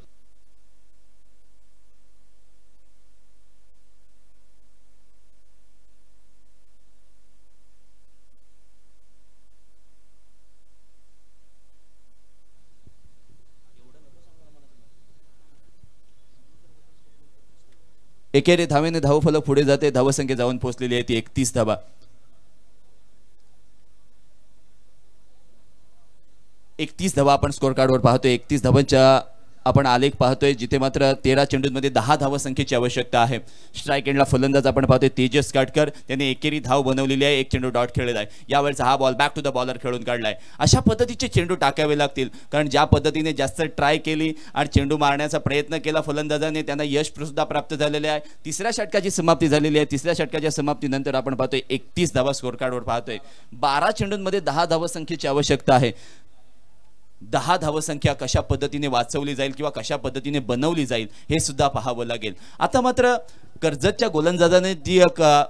E: एकेरी धावेने धावफलक पुढे जाते. धावसंख्या जाऊन पोहोचलेली आहे ती 31 धावा. 31 धावा आपण स्कोर कार्डवर पाहतोय. 31 धावांच्या आपण आलेख पाहतोय, जिथे मात्र 13 चेंडूंमध्ये 10 धावसंख्येची आवश्यकता आहे. स्ट्राईक एंडला फलंदाज आपण पाहतोय तेजस काटकर. त्याने एकेरी धाव बनवलेली आहे. 1 चेंडू डॉट खेळलेला आहे. यावेळचा हा ball back to the bowler खेळून काढलाय. अशा पद्धतीचे चेंडू टाकावे लागतील, कारण ज्या पद्धतीने जास्त ट्राय केली आणि चेंडू मारण्याचा प्रयत्न केला फलंदाजाने, त्यांना यश सुद्धा प्राप्त झालेले आहे. 3ऱ्या षटकाची समाप्ती झालेली आहे. 3ऱ्या षटकाच्या समाप्तीनंतर आपण पाहतोय 31 धावा स्कोर कार्डवर पाहतोय. 12 चेंडूंमध्ये 10 धावसंख्येची आवश्यकता आहे. 10 धावसंख्या कशा पद्धतीने वाचवली जाईल किंवा कशा पद्धतीने बनवली जाईल हे सुद्धा पाहावं लागेल. आता मात्र कर्जतच्या गोलंदाजाने जी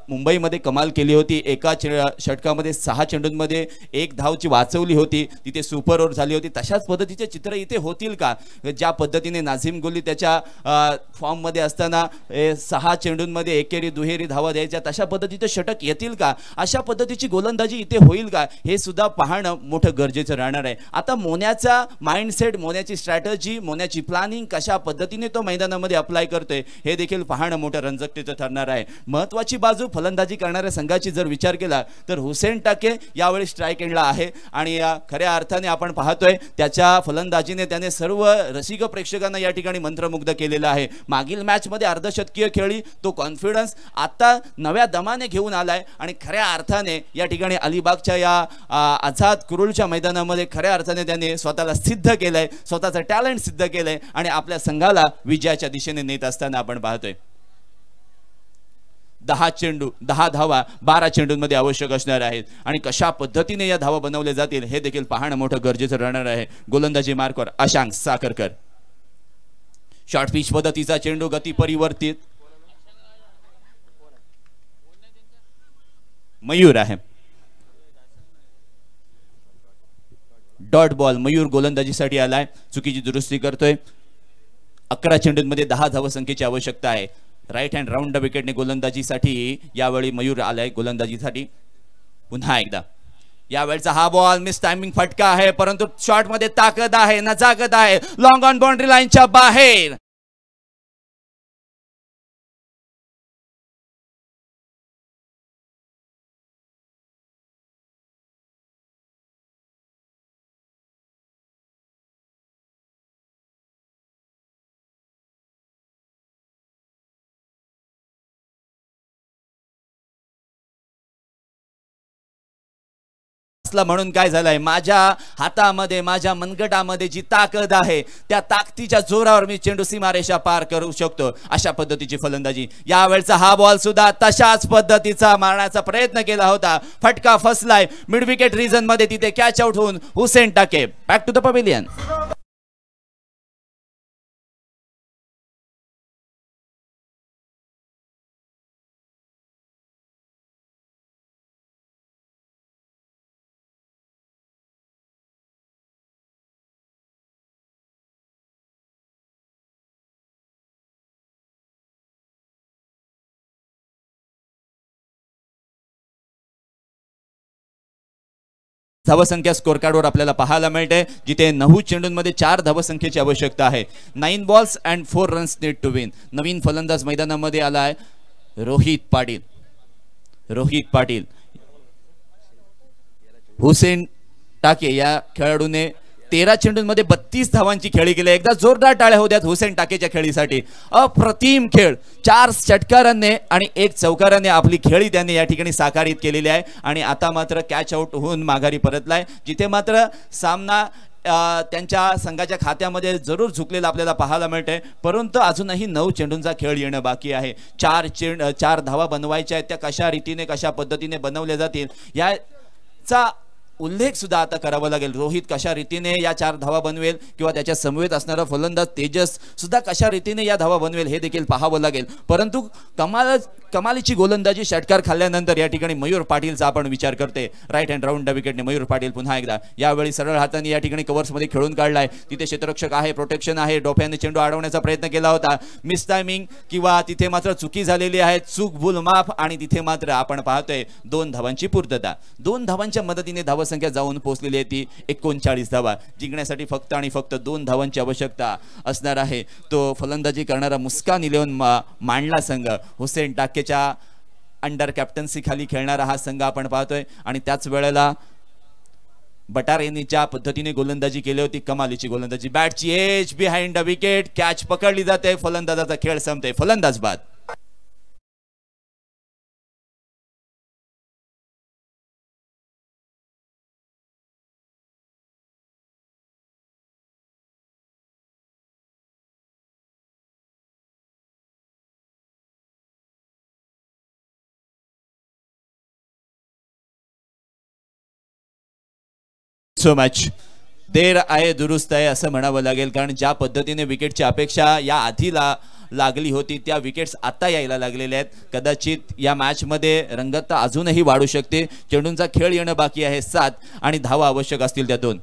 E: मुंबईमध्ये कमाल केली होती, एका षटकामध्ये 6 चेंडूंमध्ये 1 धावची वाचवली होती, तिथे सुपर ओव्हर झाली होती. तशाच पद्धतीचे चित्र इथे होतील का? ज्या पद्धतीने नाझीम गुल्ली त्याच्या फॉर्ममध्ये असताना 6 चेंडूंमध्ये एकेरी दुहेरी धावा द्यायच्या, तशा पद्धतीचे षटक येतील का? अशा पद्धतीची गोलंदाजी इथे होईल का? हे सुद्धा पाहणं मोठं गरजेचं राहणार आहे. आता मोन्याचा माइंडसेट, मोन्याची स्ट्रॅटजी, मोन्याची प्लॅनिंग कशा पद्धतीने तो मैदानामध्ये अप्लाय करतोय हे देखील पाहणं मोठं रंजकतेचं ठरणार आहे. महत्वाची बाजू फलंदाजी करणाऱ्या संघाची जर विचार केला तर हुसेन टाके यावेळी स्ट्राईक एंडला आहे आणि खऱ्या अर्थाने आपण पाहतोय त्याच्या फलंदाजीने त्याने सर्व रसिक प्रेक्षकांना या ठिकाणी मंत्रमुग्ध केलेलं आहे. मागील मॅच मध्ये अर्धशतकीय खेळी, तो कॉन्फिडन्स आता नव्या दमाने घेऊन आलाय आणि खऱ्या अर्थाने या ठिकाणी अलिबागच्या या आझाद कुरुलच्या मैदानामध्ये खऱ्या अर्थाने त्याने स्वतःला सिद्ध केलंय, स्वतःचं टॅलेंट सिद्ध केलंय आणि आपल्या संघाला विजयाच्या दिशेने नेत असताना आपण पाहतोय. 10 चेंडू 10 धावा 12 चेंडूंमध्ये आवश्यक असणार आहेत आणि कशा पद्धतीने या धावा बनवल्या जातील हे देखील पाहणं मोठं गरजेचं राहणार आहे. गोलंदाजी मार्कवर अशांक साखरकर. शॉर्ट पिच पद्धतीचा चेंडू, गती परिवर्तित. मयूर आहे. Dot ball. मयूर गोलंदाजीसाठी आलाय, चुकीची दुरुस्ती करतोय. 11 चेंडूंमध्ये 10 धावसंख्येची आवश्यकता आहे. राईट हँड राऊंड द विकेटने गोलंदाजीसाठी यावेळी मयूर आलाय गोलंदाजीसाठी. पुन्हा एकदा यावेळचा हा बॉल मिस टायमिंग फटका आहे, परंतु शॉट मध्ये ताकद आहे, नजाकत आहे. लॉंग ऑन बाउंड्री लाईनच्या बाहेर. म्हणून काय झालंय, माझ्या हातामध्ये माझ्या मनगटामध्ये जी ताकद आहे त्या ताकदीच्या जोरावर मी चेंडू सीमारेषा पार करू शकतो, अशा पद्धतीची फलंदाजी. यावेळचा हा बॉल सुद्धा तशाच पद्धतीचा मारण्याचा प्रयत्न केला होता, फटका फसलाय मिड विकेट रिजन मध्ये, तिथे कॅच आउट होऊन हुसेन टाके बॅक टू द पवेलियन. धावसंख्या स्कोर कार्डवर आपल्याला पाहायला मिळते, जिथे 9 चेंडूंमध्ये 4 धावसंख्येची आवश्यकता आहे. 9 balls and 4 runs need to win. नवीन फलंदाज मैदानामध्ये आलाय रोहित पाटील. रोहित पाटील, हुसेन टाके या खेळाडूने 13 चेंडूंमध्ये 32 धावांची खेळी केली. एकदा जोरदार टाळ्या होत्यात हुसेन टाकेच्या खेळीसाठी. अप्रतिम खेळ, 4 षटकारांनी आणि 1 चौकाराने आपली खेळी त्यांनी या ठिकाणी साकारित केलेली आहे. आणि आता मात्र कॅच आउट होऊन माघारी परतलाय, जिथे मात्र सामना त्यांच्या संघाच्या खात्यामध्ये जरूर झुकलेला आपल्याला पाहायला मिळते. परंतु अजूनही 9 चेंडूंचा खेळ येणं बाकी आहे. 4 धावा बनवायच्या आहेत, त्या कशा रीतीने कशा पद्धतीने बनवल्या जातील याचा उल्लेख सुद्धा आता करावा लागेल. रोहित कशा रीतीने या 4 धावा बनवेल किंवा त्याच्या समवेत असणारा फलंदाज तेजस सुद्धा कशा रीतीने या धावा बनवेल हे देखील पाहावं लागेल. परंतु कमालीची गोलंदाजी षटकार खाल्ल्यानंतर या ठिकाणी मयूर पाटीलचा आपण विचार करते. राईट हँड राऊंड द विकेटने मयूर पाटील पुन्हा एकदा यावेळी सरळ हाताने या ठिकाणी कव्हर्स मध्ये खेळून काढलाय. तिथे क्षेत्ररक्षक आहे, प्रोटेक्शन आहे, डोफ्याने चेंडू अडवण्याचा प्रयत्न केला होता. मिस टायमिंग किंवा तिथे मात्र चुकी झालेली आहे, चूक भूल माफ. आणि तिथे मात्र आपण पाहतोय 2 धावांची पूर्तता. 2 धावांच्या मदतीने धावसंख्या जाऊन पोहोचलेली आहे ती 39 धावा. जिंकण्यासाठी फक्त आणि फक्त 2 धावांची आवश्यकता असणार आहे. तो फलंदाजी करणारा मुस्कान 11 मांडला संघ, हुसेन टाकेच्या अंडर कॅप्टन्सी खाली खेळणारा हा संघ आपण पाहतोय. आणि त्याच वेळेला बटार यांनी ज्या पद्धतीने गोलंदाजी केली होती, कमालीची गोलंदाजी. बॅटची edge behind the wicket, catch पकडली जाते, फलंदाजाचा खेळ संपते, फलंदाज बाद. So much. देर आहे दुरुस्त आहे असं म्हणावं लागेल, कारण ज्या पद्धतीने विकेटची अपेक्षा या आधी लागली होती त्या विकेट्स आता यायला लागलेल्या आहेत. कदाचित या मॅच मध्ये रंगतता अजूनही वाढू शकते. चेंडूंचा खेळ येणं बाकी आहे 7 आणि धावा आवश्यक असतील त्या 2.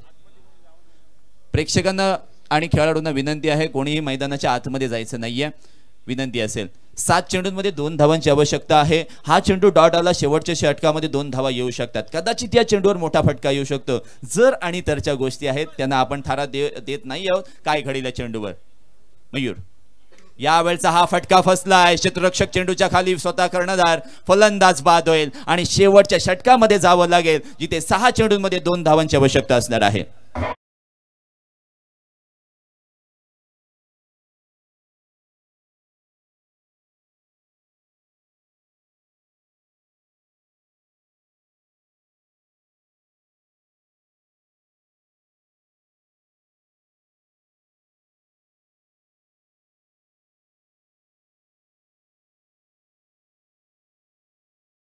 E: प्रेक्षकांना आणि खेळाडूंना विनंती आहे, कोणीही मैदानाच्या आतमध्ये जायचं नाहीये, विनंती असेल. 7 चेंडूंमध्ये 2 धावांची आवश्यकता आहे. हा चेंडू डॉट आला, शेवटच्या षटकामध्ये 2 धावा येऊ शकतात. कदाचित या चेंडूवर मोठा फटका येऊ शकतो. जर आणि तरच्या गोष्टी आहेत, त्यांना आपण थारा देत नाही आहोत. काय घडेल या चेंडूवर मयूर. यावेळचा हा फटका फसलाय, क्षेत्ररक्षक चेंडूच्या खाली स्वतः कर्णधार, फलंदाज बाद होईल आणि शेवटच्या षटकामध्ये जावं लागेल, जिथे 6 चेंडूंमध्ये 2 धावांची आवश्यकता असणार आहे.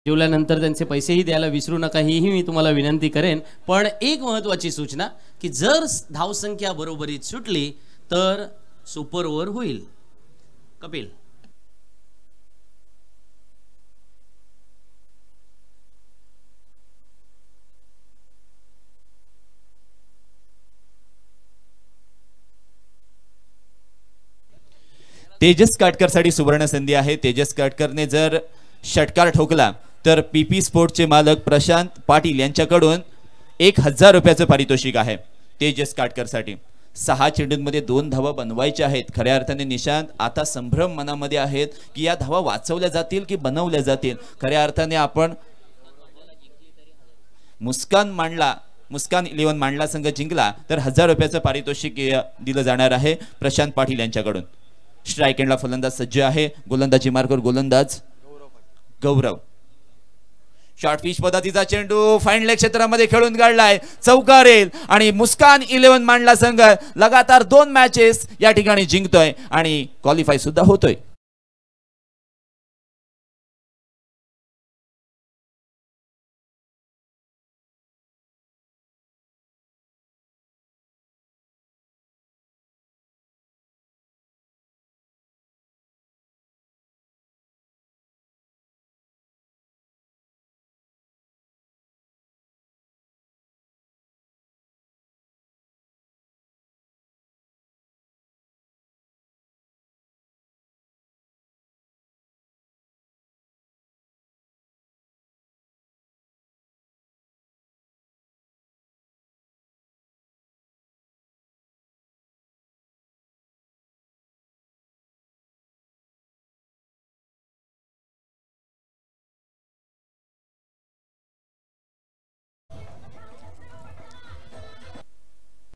B: जेवल्यानंतर त्यांचे पैसेही द्यायला विसरू नका, हीही मी तुम्हाला विनंती करेन. पण एक महत्त्वाची सूचना की जर धावसंख्या बरोबरीत सुटली तर सुपर ओव्हर होईल. कपिल.
E: तेजस काटकर साठी सुवर्ण संधी आहे. तेजस काटकरने जर षटकार ठोकला तर पीपी स्पोर्टचे मालक प्रशांत पाटील यांच्याकडून 1000 रुपयाचं पारितोषिक आहे तेजस काटकरसाठी. 6 चेंडूंमध्ये 2 धावा बनवायच्या आहेत. खऱ्या अर्थाने निशांत आता संभ्रम मनामध्ये आहेत की या धावा वाचवल्या जातील की बनवल्या जातील. खऱ्या अर्थाने आपण मुस्कान 11 मांडला संघ जिंकला तर 1000 रुपयाचं पारितोषिक दिलं जाणार आहे प्रशांत पाटील यांच्याकडून. स्ट्राईक एंडला फलंदाज सज्ज आहे. गोलंदाजी मार्कवर गोलंदाज गौरव. शॉर्ट फिश पद्धतीचा चेंडू फाईन लेग क्षेत्रामध्ये खेळून काढलाय, चौकार येईल आणि मुस्कान 11 मांडला संघ लगातार 2 मॅचेस या ठिकाणी जिंकतोय आणि क्वालिफाय सुद्धा होतोय.